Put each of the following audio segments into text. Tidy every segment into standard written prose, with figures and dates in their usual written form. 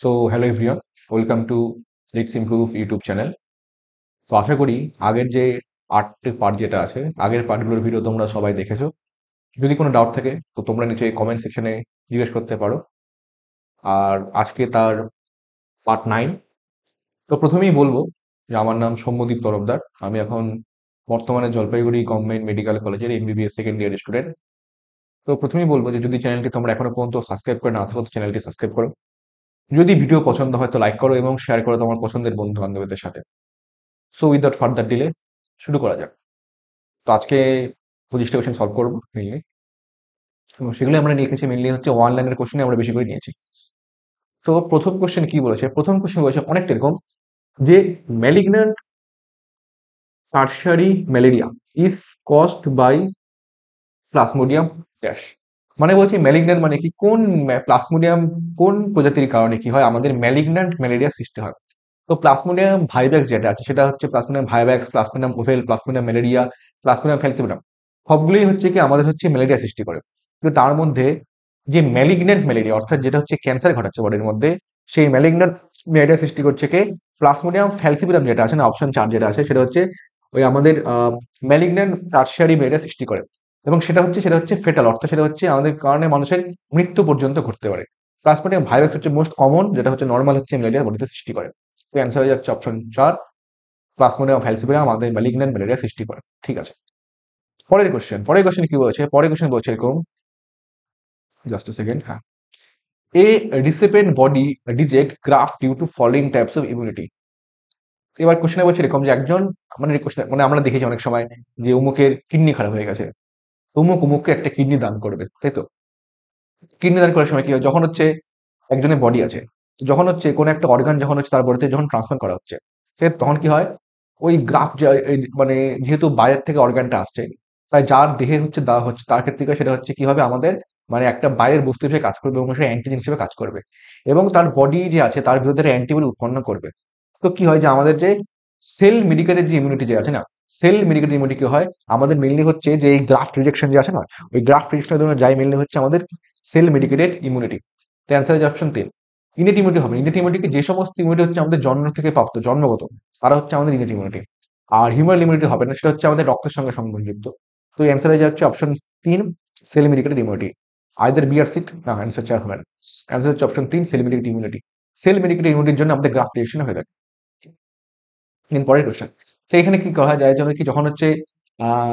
So hello everyone, welcome to let's improve YouTube channel. তো আশা করি আগের যে আটটি পার্ট যেটা আছে, আগের পার্টগুলোর ভিডিও তোমরা সবাই দেখেছো। যদি কোনো ডাউট থাকে তো তোমরা নিচে কমেন্ট সেকশনে জিজ্ঞেস করতে পারো। আর আজকে তার পার্ট 9। তো প্রথমেই বলবো যে আমার নাম সৌম্যদীপ তরফদার। আমি এখন বর্তমানে জলপাইগুড়ি গভর্নমেন্ট মেডিকেল কলেজের এমবিবিএস সেকেন্ড ইয়ার স্টুডেন্ট। তো প্রথমেই বলবো যে যদি চ্যানেলটি তোমরা এখনো পর্যন্ত সাবস্ক্রাইব করে না থাকো তো চ্যানেলটি সাবস্ক্রাইব করো। যদি ভিডিও পছন্দ হয় তো লাইক করো এবং শেয়ার করো তোমার পছন্দের বন্ধু বান্ধবদের সাথে। সো উইদাউট ফার্দার ডিলে শুরু করা যাক। তো আজকে 25টা কোয়েশ্চেন সলভ করবো মেনলি, এবং সেগুলো আমরা নিয়েছি মেনলি হচ্ছে ওয়ান লাইনের কোশ্চেনে আমরা বেশি করে নিয়েছি। তো প্রথম কোশ্চেন কি বলেছে? প্রথম কোশ্চেন বলেছে অনেকটা এরকম যে malignant tertiary malaria is caused by plasmodium dash. মানে বলছি ম্যালিগন্যান্ট মানে কি, কোন প্লাজমোডিয়াম কোন প্রজাতির কারণে কি হয় আমাদের ম্যালিগন্যান্ট ম্যালেরিয়া সৃষ্টি হয়। তো প্লাজমোডিয়াম ভাইভ্যাক্স যেটা আছে সেটা হচ্ছে plasmodium vivax, plasmodium ovale, plasmodium malariae, plasmodium falciparum, সবগুলোই হচ্ছে কি আমাদের হচ্ছে ম্যালেরিয়া সৃষ্টি করে। কিন্তু তার মধ্যে যে ম্যালিগন্যান্ট ম্যালেরিয়া অর্থাৎ যেটা হচ্ছে ক্যান্সার ঘটাচ্ছে বডির মধ্যে, সেই ম্যালিগন্যান্ট ম্যালেরিয়া সৃষ্টি করছে কে? প্লাজমোডিয়াম ফ্যালসিপারাম যেটা আছে না, অপশন 4 যেটা আছে সেটা হচ্ছে ওই আমাদের ম্যালিগন্যান্ট টার্সিয়ারি ম্যালেরিয়া সৃষ্টি করে। এবং সেটা হচ্ছে ফেটাল, অর্থাৎ সেটা হচ্ছে আমাদের কারণে মানুষের মৃত্যু পর্যন্ত ঘটতে পারে। প্লাজমোডিয়াম ভাইরাস হচ্ছে মোস্ট কমন, যেটা হচ্ছে নর্মাল হচ্ছে ম্যালেরিয়া বডিতে সৃষ্টি করে। তো অ্যান্সার হয়ে যাচ্ছে অপশন 4, প্লাজমোডিয়াম ফ্যালসিপারাম আমাদের ম্যালিগন্যান্ট ম্যালেরিয়া সৃষ্টি করে। ঠিক আছে, পরের কোশ্চেন কি বলছে? পরের কোশ্চেন বলছে এরকম, জাস্ট এ সেকেন্ড, হ্যাঁ। A recipient body reject graft due to following types of immunity. এবার কোশ্চেনে বলছে এরকম যে একজন, মানে কোশ্চেন মানে আমরা দেখেছি অনেক সময় যে অমুকের কিডনি খারাপ হয়ে গেছে, অমুককে একটা কিডনি দান করবে, তাই তো? কিডনি দান করার সময় কি হয়, যখন হচ্ছে একজনের বডি আছে, তো যখন হচ্ছে কোনো একটা অর্গান যখন হচ্ছে তার বডিতে যখন ট্রান্সফার করা হচ্ছে, তখন কি হয়, ওই গ্রাফ মানে যেহেতু বাইরের থেকে অর্গানটা আসছে, তাই যার দেহে হচ্ছে দেওয়া হচ্ছে তার ক্ষেত্রে কি সেটা হচ্ছে কি হবে আমাদের, মানে একটা বাইরের বস্তু হিসেবে কাজ করবে এবং সেটা অ্যান্টিজেন হিসেবে কাজ করবে, এবং তার বডি যে আছে তার বিরুদ্ধে অ্যান্টিবডি উৎপন্ন করবে। তো কি হয় যে আমাদের যে সেল মেডিকেটের যে ইমিউনিটি যে আছে না, সেল মেডিকেটের ইমিউনিটি কি হয় আমাদের মেনলি হচ্ছে যে এই গ্রাফট রিজেকশন যে আছে না, ওই গ্রাফট রিজেকশনের জন্য যাই মেনলি হচ্ছে আমাদের সেল মেডিকেটেড ইমিউনিটি। তো অ্যান্সার হচ্ছে অপশন 3, ইনেট ইমিউনিটি হবে। ইনেট ইমিউনিটি যে সমস্ত ইমিউনিটি হচ্ছে আমাদের জন্ম থেকে প্রাপ্ত, জন্মগত, তারা হচ্ছে আমাদের ইনেট ইমিউনিটি। আর হিউম্যান ইমিউনিটি হবে না, সেটা হচ্ছে আমাদের রক্তের সঙ্গে সম্পর্কযুক্ত। তো অ্যান্সার হয়ে যাচ্ছে option 3, cell mediated immunity. Either B or C, না অ্যান্সার 4 হবে না। অ্যান্সার হচ্ছে option 3, cell mediated immunity. Cell mediated ইমিউনিটির জন্য আমাদের গ্রাফট রিয়েকশন হয়ে থাকে। দেন পরের কোশ্চেন, তো এখানে কি করা যায় যেন কি, যখন হচ্ছে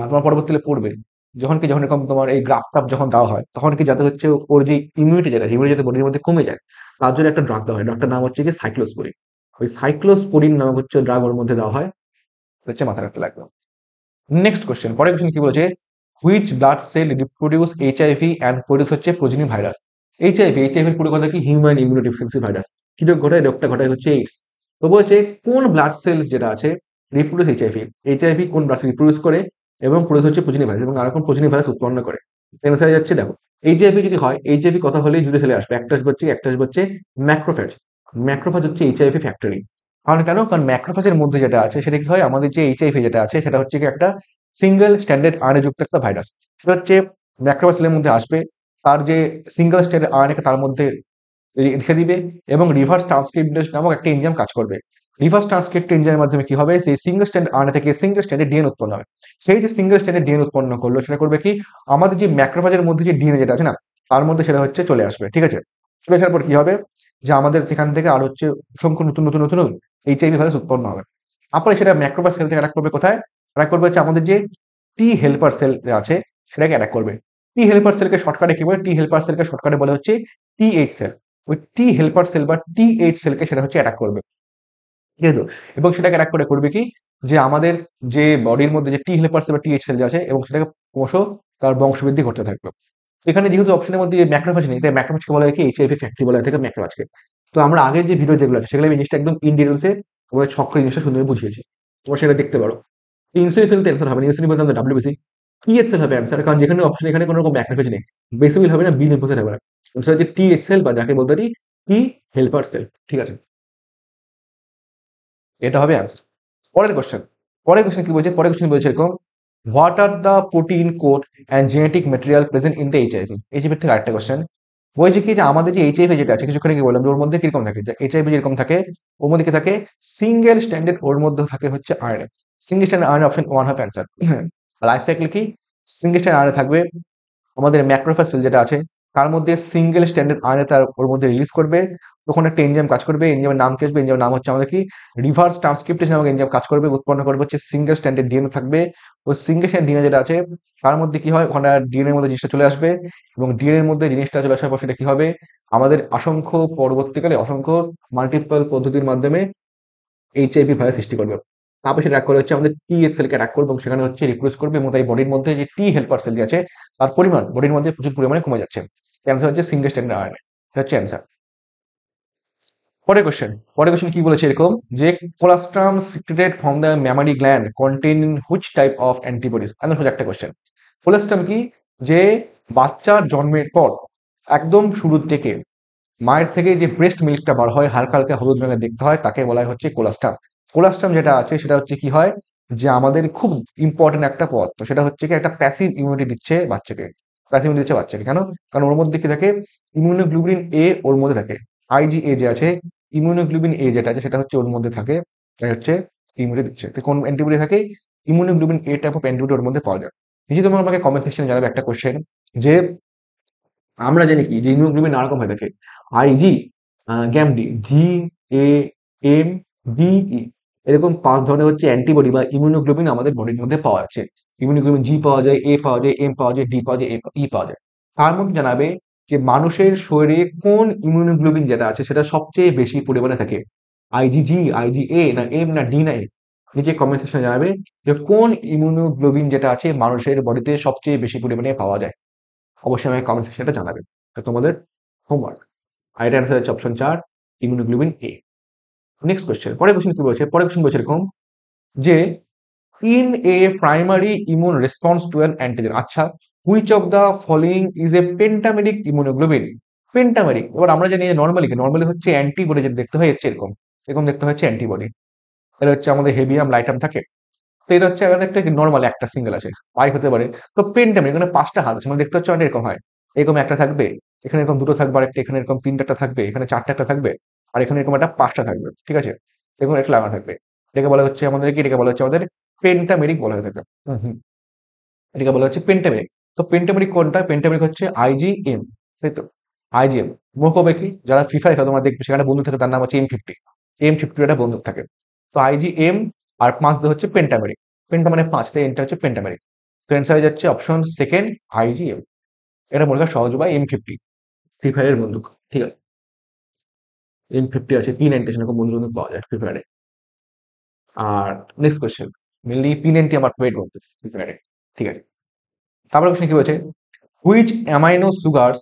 তোমার পরবর্তীতে পড়বে, যখন এরকম তোমার এই গ্রাফ টাপ যখন দেওয়া হয় তখন কি যাতে হচ্ছে ওর যে ইমিউনিটি যেটা ইমিউনিটি যাতে বডির মধ্যে কমে যায়, তার জন্য একটা ড্রাগ দেওয়া হয়। ড্রাগটার নাম হচ্ছে কি সাইক্লোস্পোরিন। ওই সাইক্লোস্পোরিন নামক হচ্ছে ড্রাগ ওর মধ্যে দেওয়া হয়, হচ্ছে মাথায় রাখতে লাগবে। নেক্সট কোশ্চেন, পরের কোশ্চেন কি বলেছে, which blood cell reproduce HIV and produce হচ্ছে প্রোজেনি ভাইরাস। এইচআইভি পুরো কথা কি হিউম্যান ইমিউনোডেফিসিয়েন্সি ভাইরাস। কি রোগ ঘটায়? রোগটা ঘটায় হচ্ছে এইডস। তো বলছে কোন ব্লাড সেলস যেটা আছে রিপ্রোডিউস এইচআইভি কোন ব্লাড সেল রিপ্রোডিউস করে এবং প্রডিউস হচ্ছে প্রোজেনি ভাইরাস, এবং আরেকম প্রোজেনি ভাইরাস উৎপন্ন করে। অ্যান্সার যাচ্ছে দেখো, এইচআইভি যদি হয়, এইচআইভি কথা হলেই দুটো সেলে আসবে, একটা আসবে হচ্ছে ম্যাক্রোফেজ। ম্যাক্রোফেজ হচ্ছে এইচআইভি ফ্যাক্টরি। কারণ কেন? কারণ ম্যাক্রোফেজের মধ্যে যেটা আছে সেটা কি হয়, আমাদের যে এইচআইভি যেটা আছে সেটা হচ্ছে কি একটা সিঙ্গেল স্ট্যান্ডার্ড আরএনএ যুক্ত একটা ভাইরাস। সেটা হচ্ছে ম্যাক্রোফেজ সেলের মধ্যে আসবে, তার যে সিঙ্গেল স্ট্যান্ডার্ড আরএনএ তার মধ্যে রেখে দিবে, এবং রিভার্স ট্রান্সক্রিপ্টেশন নামক একটা এনজাইম কাজ করবে। রিভার্স ট্রান্সক্রিপ্ট এনজাইমের মাধ্যমে কি হবে, সেই সিঙ্গেল স্ট্যান্ডার্ড আরএনএ থেকে সিঙ্গেল স্ট্যান্ডার্ড ডিএনএ উৎপন্ন হবে। সেই যে সিঙ্গেল স্ট্যান্ডার্ড ডিএনএ উৎপন্ন করলো সেটা করবে কি, আমাদের যে ম্যাক্রোফেজের মধ্যে যে ডিএনএ যেটা আছে না, তার মধ্যে সেটা হচ্ছে চলে আসবে। ঠিক আছে, চলে আসার পর কি হবে, যে আমাদের সেখান থেকে আর হচ্ছে অসংখ্য নতুন নতুন নতুন এইচআইভি ভাইরাস উৎপন্ন হবে। তারপরে সেটা ম্যাক্রোফেজ সেল থেকে অ্যাটাক করবে কোথায়? অ্যাটাক করবে হচ্ছে আমাদের যে টি হেল্পার সেল আছে সেটাকে অ্যাটাক করবে। টি হেল্পার সেলকে শর্টকাটে কি বলে? টি হেল্পার সেলকে শর্টকাটে বলে হচ্ছে টি8 সেল। ওই টি হেল্পার সেল বা টি8 সেলকে সেটা হচ্ছে অ্যাটাক করবে, ঠিক আছে তো? এবং সেটাকে অ্যাটাক করে করবে কি, যে আমাদের যে বডির মধ্যে যে টি হেল্পার সেল বা টি8 সেল যে আছে, এবং সেটাকে ক্রমশ তার বংশবৃদ্ধি করতে থাকবে। এখানে যেহেতু অপশনের মধ্যে ম্যাক্রোফেজ নেই, তাই ম্যাক্রোফেজকে বলা হয় কি এইচআইভি ফ্যাক্টরি বলা হয় থাকে ম্যাক্রোফেজকে। তো আমরা আগের যে ভিডিও যেগুলো আছে সেগুলো আমি জিনিসটা একদম ইন ডিটেলসে তোমাদের ছক করে জিনিসটা সুন্দর বুঝিয়েছি, তোমরা সেটা দেখতে পারো। ইনসুলিফিল তো অ্যান্সার হবে না, ইনসুলিন বলতে আমাদের ডাব্লিউবিসি। টিএইচএল হবে অ্যান্সার, কারণ যেখানে অপশন এখানে কোনো রকম ম্যাক্রোফেজ নেই। বেসিবিল হবে না, বি লিম্ফোসাইট হবে না। অ্যান্সার হচ্ছে টিএইচএল, বা যাকে বলতে পারি টি হেল্পার সেল। ঠিক আছে, এটা হবে অ্যান্সার। পরের কোশ্চেন, কি বলছে? পরের কোশ্চেন বলছে এরকম, what are the protein code and genetic material present in the HIV. HIV থেকে আরেকটা কোশ্চেন, বলছে কি যে আমাদের যে এইচআইভি যেটা আছে কিছুক্ষণ আগে বললাম যে ওর মধ্যে কিরকম থাকে, যে এইচআইভি যেরকম থাকে ওর মধ্যে কি থাকে, সিঙ্গেল স্ট্যান্ডার্ড, ওর মধ্যে থাকে হচ্ছে RNA. Single standard RNA option one হবে অ্যান্সার। লাইফ সাইকেল কি, সিঙ্গেল স্ট্যান্ডার্ড আরএনএ থাকবে, আমাদের ম্যাক্রোফেজ সেল যেটা আছে তার মধ্যে সিঙ্গেল স্ট্যান্ডার্ড আরএনএ তার ওর মধ্যে রিলিজ করবে, তখন একটা এনজাইম কাজ করবে, এনজাইমের নাম কি আসবে, এনজাইমের নাম হচ্ছে আমাদের কি রিভার্স ট্রান্সক্রিপ্টেশন নামক এনজাইম কাজ করবে, উৎপন্ন করবে হচ্ছে সিঙ্গেল স্ট্যান্ডার্ড ডিএনএ থাকবে। ওই সিঙ্গেল স্ট্যান্ডার্ড ডিএনএ যেটা আছে তার মধ্যে কি হয়, ওখানে ডিএনএর মধ্যে জিনিসটা চলে আসবে, এবং ডিএনএর মধ্যে জিনিসটা চলে আসার পর সেটা কি হবে, আমাদের অসংখ্য পরবর্তীকালে অসংখ্য মাল্টিপল পদ্ধতির মাধ্যমে এইচআইভি ভাইরাস সৃষ্টি করবে। তারপর সেটা অ্যাটাক করে হচ্ছে আমাদের টি সেলকে অ্যাটাক করবে, এবং সেখানে হচ্ছে রিপ্রোডিউস করবে, এবং তাই বডির মধ্যে যে টি হেল্পার সেল যে আছে তার পরিমাণ বডির মধ্যে প্রচুর পরিমাণে কমে যাচ্ছে। অ্যান্সার হচ্ছে সিঙ্গেল স্ট্যান্ডার্ড আরএনএ, এটা হচ্ছে অ্যান্সার। পরের কোশ্চেন কি বলেছে এরকম, যে colostrum secreted from the mammary gland contain which type of antibodies. একদম সোজা একটা কোশ্চেন। কোলাস্ট্রাম কি, যে বাচ্চার জন্মের পর একদম শুরুর থেকে মায়ের থেকে যে ব্রেস্ট মিল্কটা বার হয় হালকা হালকা হলুদ রঙের দেখতে হয় তাকে বলা হয় হচ্ছে কোলাস্ট্রাম। কোলাস্ট্রাম যেটা আছে সেটা হচ্ছে কি হয়, যে আমাদের খুব ইম্পর্টেন্ট একটা পদ, তো সেটা হচ্ছে কি একটা প্যাসিভ ইমিউনিটি দিচ্ছে বাচ্চাকে। প্যাসিভ ইমিউনিটি দিচ্ছে বাচ্চাকে কেন, কারণ ওর মধ্যে কি থাকে, ইমিউনোগ্লোবিন এ ওর মধ্যে থাকে, আইজিএ যে আছে, ইমিউনোগ্লোবিন এ যেটা আছে সেটা হচ্ছে ওর মধ্যে থাকে, তাই হচ্ছে ইমিউনিটি দিচ্ছে। তো কোন অ্যান্টিবডি থাকে, immunoglobin A type of antibody ওর মধ্যে পাওয়া যায়। নিচে তোমরা আমাকে কমেন্ট সেকশনে জানাবে একটা কোশ্চেন, যে আমরা জানি কি যে ইমিউনোগ্লোবিন নানা রকম হয়ে থাকে, আইজি, গ্যামডি, জি, এ, এম, ডি, ই, এরকম 5 ধরনের হচ্ছে অ্যান্টিবডি বা ইমিউনোগ্লোবিন আমাদের বডির মধ্যে পাওয়া যাচ্ছে। ইমিউনোগ্লোবিন জি পাওয়া যায়, এ পাওয়া যায়, এম পাওয়া যায়, ডি পাওয়া যায়, ই পাওয়া যায়। তার মধ্যে জানাবে যে মানুষের শরীরে কোন ইমিউনোগ্লোবিন যেটা আছে সেটা সবচেয়ে বেশি পরিমাণে থাকে, আইজিজি, আইজিএ, না এম, না ডি, না এ। নিচে কমেন্ট সেকশনে জানাবে যে কোন ইমিউনোগ্লোবিন যেটা আছে মানুষের বডিতে সবচেয়ে বেশি পরিমাণে পাওয়া যায়। অবশ্যই আমাকে কমেন্ট সেকশনটা জানাবে। তো তোমাদের হোমওয়ার্ক। আর এটা অ্যান্সার হচ্ছে option 4, immunoglobin A. Next question, পরের কোয়েশ্চেন কি বলছে, পরের কোয়েশ্চন বলছে এরকম, যে in a primary immune response to an antigen, আচ্ছা which of the following is a pentameric immunoglobin. Pentameric, এবার আমরা জানি নর্মালি হচ্ছে অ্যান্টিবডি যেটা দেখতে হয় হচ্ছে এরকম, এরকম দেখতে হয় হচ্ছে অ্যান্টিবডি। এটা হচ্ছে আমাদের হেভিয়াম লাইটাম থাকে। তো এটা হচ্ছে আমাদের একটা নর্মাল একটা সিঙ্গেল আছে, পাই হতে পারে। তো পেন্টামেরিক এখানে 5টা হাত আছে, মানে দেখতে হচ্ছে অনেক এরকম হয়, এরকম একটা থাকবে, এখানে এরকম দুটো থাকবে, আর একটা এখানে এরকম 3টা থাকবে, এখানে 4টা একটা থাকবে, আর এখানে এরকম একটা 5টা থাকবে, ঠিক আছে, এরকম একটা লাগা থাকবে। এটাকে বলা হচ্ছে আমাদের কি, এটাকে বলা হচ্ছে আমাদের পেন্টামেরিক বলা হয়ে থাকে। এটাকে বলা হচ্ছে পেন্টামেরিক। তো পেন্টামেরিক কোনটা, পেন্টামেরিক হচ্ছে আইজিএম, তাই তো, আইজিএম। মনে করবে কি, যারা ফ্রি ফায়ার খেলে তোমরা দেখবে সেখানে বন্ধু থাকে, তার নাম হচ্ছে M50, M50 একটা বন্দুক থাকে। তো আইজিএম আর 5 দিয়ে হচ্ছে পেন্টামেরিক, পেন্টা মানে 5, তাই এটা হচ্ছে পেন্টামেরিক। তো অ্যান্সার হয়ে যাচ্ছে অপশন সেকেন্ড, আইজিএম। এটা মনে করা সহজ উপায়, M50 ফ্রি ফায়ারের বন্দুক, ঠিক আছে। M50 আছে, P90 এরকম বন্দুক পাওয়া যায় ফ্রি ফায়ারে। আর নেক্সট কোয়েশ্চেন, মেনলি P90 আমার ফেভারিট বন্দুক ফ্রি ফায়ারে, ঠিক আছে। তারপরে কোয়েশ্চেন কি বলছে, which amino sugars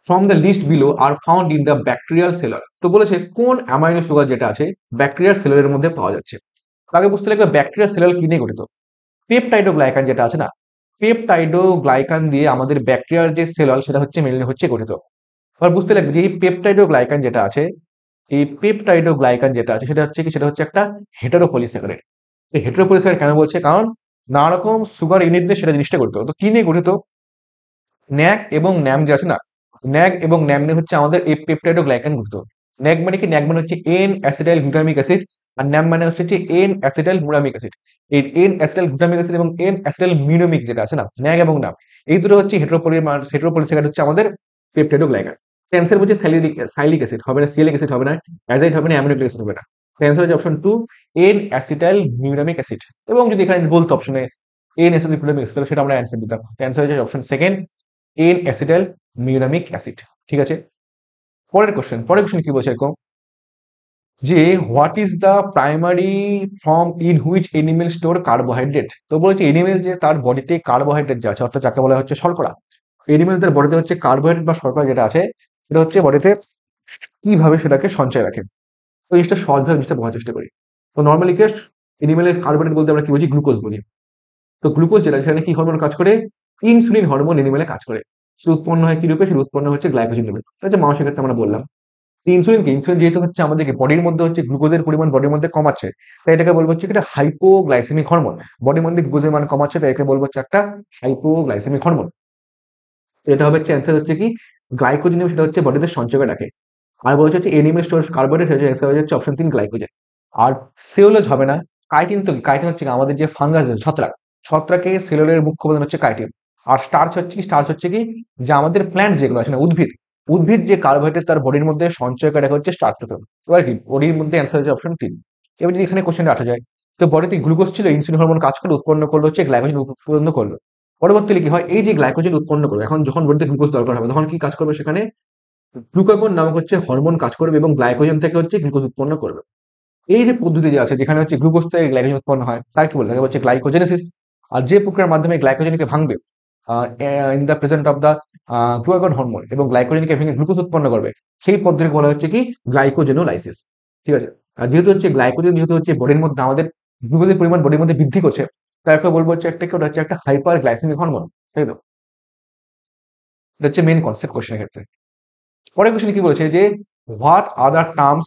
from the list below are found in the bacterial cellular. তো বলেছে কোন অ্যামাইনো সুগার যেটা আছে ব্যাকটেরিয়াল সেলারের মধ্যে পাওয়া যাচ্ছে। তো আগে বুঝতে লাগবে ব্যাকটেরিয়াল সেলার কি নিয়ে গঠিত, পেপটাইডোগ্লাইকান যেটা আছে না, পেপটাইডোগ্লাইকান দিয়ে আমাদের ব্যাকটেরিয়ার যে সেলার সেটা হচ্ছে মেনলি হচ্ছে গঠিত। এবার বুঝতে লাগবে যে এই পেপটাইডোগ্লাইকান যেটা আছে, এই পেপটাইডোগ্লাইকান যেটা আছে সেটা হচ্ছে কি, সেটা হচ্ছে একটা হেটারোপলিস্যাকারাইড। এই হেটারোপলিস্যাকারাইড কেন বলছে, কারণ নানা রকম সুগার ইউনিট দিয়ে সেটা জিনিসটা গঠিত। তো কি নিয়ে গঠিত, ন্যাক এবং ন্যাম যে আছে না, ন্যাক এবং ন্যাম নিয়ে হচ্ছে আমাদের এই পেপটাইডোগ্লাইকান গঠিত। ন্যাক মানে কি, ন্যাক মানে হচ্ছে এন অ্যাসিটাইল গ্লুটামিক অ্যাসিড, আর ন্যাম মানে হচ্ছে এন অ্যাসিটাইল মুরামিক অ্যাসিড। এই এন অ্যাসিটাইল গ্লুটামিক অ্যাসিড এবং এন অ্যাসিটাইল মিনোমিক যেটা আছে না, ন্যাক এবং ন্যাম, এই দুটো হচ্ছে হেটারোপলিস্যাকারাইড হচ্ছে আমাদের পেপটাইডোগ্লাইকান। ক্যান্সার বলছে সাইলিক অ্যাসিড হবে না, সিলিক অ্যাসিড হবে না, অ্যাজাইড হবে না, অ্যামিনো অ্যাসিড হবে না। ক্যান্সার হচ্ছে option 2, N acetyl muramic acid. এবং যদি এখানে বলতো অপশনে এন অ্যাসিটাইল গ্লুটামিক অ্যাসিড, সেটা আমরা অ্যান্সার দিতাম। ক্যান্সার হচ্ছে option second, N acetyl muramic acid, ঠিক আছে। পরের কোশ্চেন কি বলছে এরকম, যে what is the primary form in which animal store carbohydrate. তো বলেছে এনিমেল যে তার বডিতে কার্বোহাইড্রেট যে আছে, অর্থাৎ যাকে বলা হচ্ছে শর্করা, এনিমেল তার বডিতে হচ্ছে কার্বোহাইড্রেট বা শর্করা যেটা আছে সেটা হচ্ছে বডিতে কিভাবে সেটাকে সঞ্চয় রাখে। তো জিনিসটা সহজভাবে জিনিসটা বোঝার চেষ্টা করি। তো নর্মালি কেস এনিমেলের কার্বোহাইড্রেট বলতে আমরা কি বুঝি, গ্লুকোজ বলি। তো গ্লুকোজ যেটা সেখানে কি হরমোন কাজ করে, ইনসুলিন হরমোন এনিমেলে কাজ করে। সেটা উৎপন্ন হয় কি রূপে, সেটা উৎপন্ন হচ্ছে গ্লাইকোজেন রূপে। যে মানুষের ক্ষেত্রে আমরা বললাম ইনসুলিন যেহেতু হচ্ছে আমাদেরকে বডির মধ্যে হচ্ছে গ্লুকোজের পরিমাণ বডির মধ্যে কমাচ্ছে, তাই এটাকে বলবো হচ্ছে একটা হাইপোগ্লাইসেমিক হরমোন। বডির মধ্যে গ্লুকোজের মান কমাচ্ছে, তাই একে বলবো হচ্ছে একটা হাইপোগ্লাইসেমিক হরমোন। এটা হবে হচ্ছে অ্যান্সার হচ্ছে কি গ্লাইকোজেন, সেটা হচ্ছে বডিতে সঞ্চয় করে রাখে। আর বলছে হচ্ছে এনিমেল স্টোরেজ কার্বোহাইড্রেট, সেটা হচ্ছে হচ্ছে অপশন 3 গ্লাইকোজেন। আর সেলুলোজ হবে না। কাইটিন, তো কাইটিন হচ্ছে কি আমাদের যে ফাঙ্গাস ছত্রাক, ছত্রাকে সেলুলোজের মুখ্য উপাদান হচ্ছে কাইটিন। আর স্টার্চ হচ্ছে কি, স্টার্চ হচ্ছে কি যে আমাদের প্ল্যান্ট যেগুলো আছে না, উদ্ভিদ, উদ্ভিদ যে কার্বোহাইড্রেট তার বডির মধ্যে সঞ্চয় করে রাখা হচ্ছে স্টার্চ। এবার কি বডির মধ্যে অ্যান্সার হচ্ছে অপশন 3। এবার যদি এখানে কোশ্চেনটা আসা যায়, তো বডিতে গ্লুকোজ ছিল, ইনসুলিন হরমোন কাজ করলো, উৎপন্ন করলো হচ্ছে গ্লাইকোজেন উৎপন্ন করলো। পরবর্তীতে কি হয়, এই যে গ্লাইকোজেন উৎপন্ন করবে, এখন যখন বডিতে গ্লুকোজ দরকার হবে তখন কি কাজ করবে, সেখানে গ্লুকাগন নামক হচ্ছে হরমোন কাজ করবে এবং গ্লাইকোজেন থেকে হচ্ছে গ্লুকোজ উৎপন্ন করবে। এই যে পদ্ধতি যে আছে যেখানে হচ্ছে গ্লুকোজ থেকে গ্লাইকোজেন উৎপন্ন হয়, তার কি বলে তাকে হচ্ছে গ্লাইকোজেনেসিস। আর যে প্রক্রিয়ার মাধ্যমে গ্লাইকোজেনকে ভাঙবে in the present of the glucagon hormone এবং গ্লাইকোজেনকে ভেঙে গ্লুকোজ উৎপন্ন করবে, সেই পদ্ধতিকে বলা হচ্ছে কি গ্লাইকোজেনোলাইসিস। ঠিক আছে। আর যেহেতু হচ্ছে গ্লাইকোজেন যেহেতু হচ্ছে বডির মধ্যে আমাদের গ্লুকোজের পরিমাণ বডির মধ্যে বৃদ্ধি করছে, তাকে বলবো হচ্ছে একটা কি, ওটা হচ্ছে একটা হাইপার গ্লাইসেমিক হরমোন, তাই তো? এটা হচ্ছে মেইন কনসেপ্ট কোশ্চেনের ক্ষেত্রে। পরের কোশ্চেন কি বলেছে যে what other terms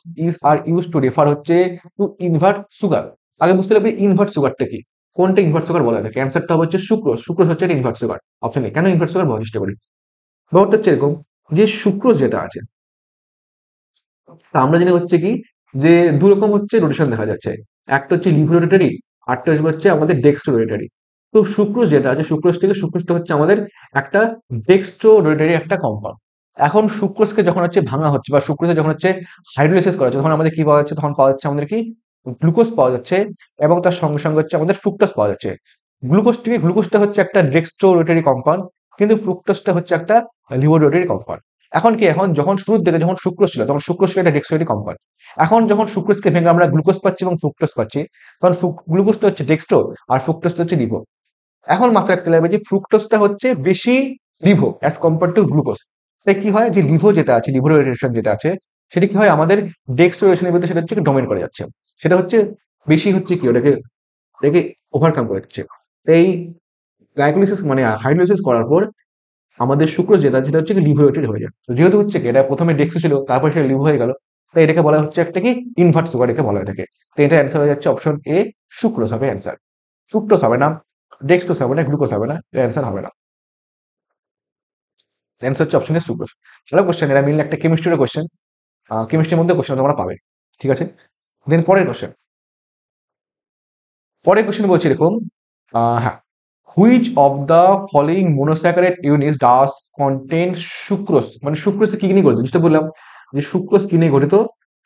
are use to refer হচ্ছে টু ইনভার্ট সুগার। আগে বুঝতে হবে ইনভার্ট সুগারটা কি, কোনটা ইনভার্ট সুগার বলা থাকে। অ্যান্সারটা হচ্ছে সুক্রোজ। সুক্রোজ হচ্ছে ইনভার্ট সুগার। Option A. কেন ইনভার্ট সুগার বলার চেষ্টা করি, ব্যাপারটা হচ্ছে এরকম যে সুক্রোজ যেটা আছে, তা আমরা জানি হচ্ছে কি যে দু রকম হচ্ছে রোটেশন দেখা যাচ্ছে। একটা হচ্ছে লিভোরোটেটরি, আরটা হচ্ছে আমাদের ডেক্সট্রো রোটেটরি। তো সুক্রোজ যেটা আছে, সুক্রোজটা হচ্ছে আমাদের একটা ডেক্সট্রো রোটেটরি একটা কম্পাউন্ড। এখন সুক্রোজকে যখন হচ্ছে ভাঙা হচ্ছে বা সুক্রোজে যখন হচ্ছে হাইড্রোলাইসিস করা হচ্ছে, তখন আমাদের কি পাওয়া যাচ্ছে, তখন পাওয়া যাচ্ছে আমাদের কি গ্লুকোজ পাওয়া যাচ্ছে এবং তার সঙ্গে সঙ্গে হচ্ছে আমাদের ফ্রুক্টোজ পাওয়া যাচ্ছে। গ্লুকোজটা হচ্ছে একটা ডেক্সট্রো রোটারি কম্পাউন্ড, কিন্তু ফ্রুক্টোজটা হচ্ছে একটা লিভোরোটারি কম্পাউন্ড। এখন কি, এখন যখন শুরুর দিকে যখন সুক্রোজ ছিল তখন সুক্রোজ ছিল একটা ডেক্সট্রোরেটরি কম্পাউন্ড। এখন যখন সুক্রোজকে ভেঙে আমরা গ্লুকোজ পাচ্ছি এবং ফ্রুক্টোজ পাচ্ছি, তখন গ্লুকোজটা হচ্ছে ডেক্সট্রো আর ফ্রুক্টোজটা হচ্ছে লিভো। এখন মাথায় রাখতে লাগবে যে ফ্রুক্টোজটা হচ্ছে বেশি Livo as compare to glucose. তাই কি হয় যে লিভো যেটা আছে, লিভোরেশন যেটা আছে, সেটা কি হয় আমাদের ডেক্সট্রোরেশনের ভিতরে সেটা হচ্ছে ডোমেন করে যাচ্ছে, সেটা হচ্ছে বেশি হচ্ছে কি ওটাকে এটাকে ওভারকাম করে দিচ্ছে। এই গ্লাইকোলিসিস মানে হাইড্রোলাইসিস করার পর আমাদের সুক্রোজ যেটা সেটা হচ্ছে কি লিভোরেটেড হয়ে যায়। তো যেহেতু হচ্ছে কি এটা প্রথমে ডেক্সো ছিল, তারপর সেটা লিভো হয়ে গেল, তাই এটাকে বলা হচ্ছে একটা কি ইনভার্ট সুগার, এটাকে বলা হয়ে থাকে। তো এটা অ্যান্সার হয়ে যাচ্ছে অপশন এ, সুক্রোজ হবে অ্যান্সার। ফ্রুক্টোজ হবে না, ডেক্সটোজ হবে না, গ্লুকোজ হবে না, এর অ্যান্সার হবে না। অ্যান্সার হচ্ছে অপশন এ সুক্রোজ। ভালো কোশ্চেন, এটা মিললে একটা কেমিস্ট্রির কোশ্চেন, কেমিস্ট্রির মধ্যে কোশ্চেন তোমরা পাবে। ঠিক আছে। দেন পরের কোশ্চেন বলছে এরকম, হ্যাঁ, which of the following monosaccharide units does contain sucrose. মানে সুক্রোজ কি নিয়ে গঠিত, যেটা বললাম যে সুক্রোজ কি নিয়ে গঠিত।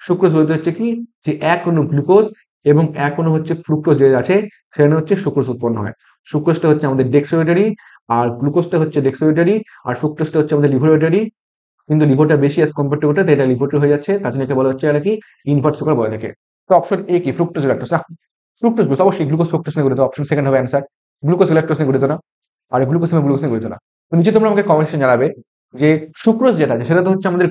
সুক্রোজ গঠিত হচ্ছে কি যে এক অণু গ্লুকোজ এবং এক অণু হচ্ছে ফ্রুক্টোজ যে আছে, সেখানে হচ্ছে সুক্রোজ উৎপন্ন হয়। সুক্রোজটা হচ্ছে আমাদের ডেক্সোরেটারি, আর গ্লুকোজটা হচ্ছে ডেক্সোরেটারি, আর ফ্রুক্টোজটা হচ্ছে আমাদের লিভোরেটারি। কিন্তু লিভোটা বেশি অ্যাজ কম্পেয়ার টু ওটা, তাই এটা লিভোটারি হয়ে যাচ্ছে, তার জন্য একে বলা হচ্ছে আর কি ইনভার্ট সুগার বলে থাকে। তো অপশন এ কি ফ্রুক্টোজ ল্যাকটোজ না, ফ্রুক্টোজ বলতে অবশ্যই গ্লুকোজ ফ্রুক্টোজ নিয়ে গঠিত, অপশন সেকেন্ড হবে অ্যান্সার। গ্লুকোজ ল্যাকটোজ নিয়ে গঠিত না, আর গ্লুকোজ এবং গ্লুকোজ নিয়ে গঠিত না। তো নিচে তোমরা আমাকে কমেন্ট সেকশনে জানাবে যে সুক্রোজ যেটা আছে সেটা তো হচ্ছে আমাদের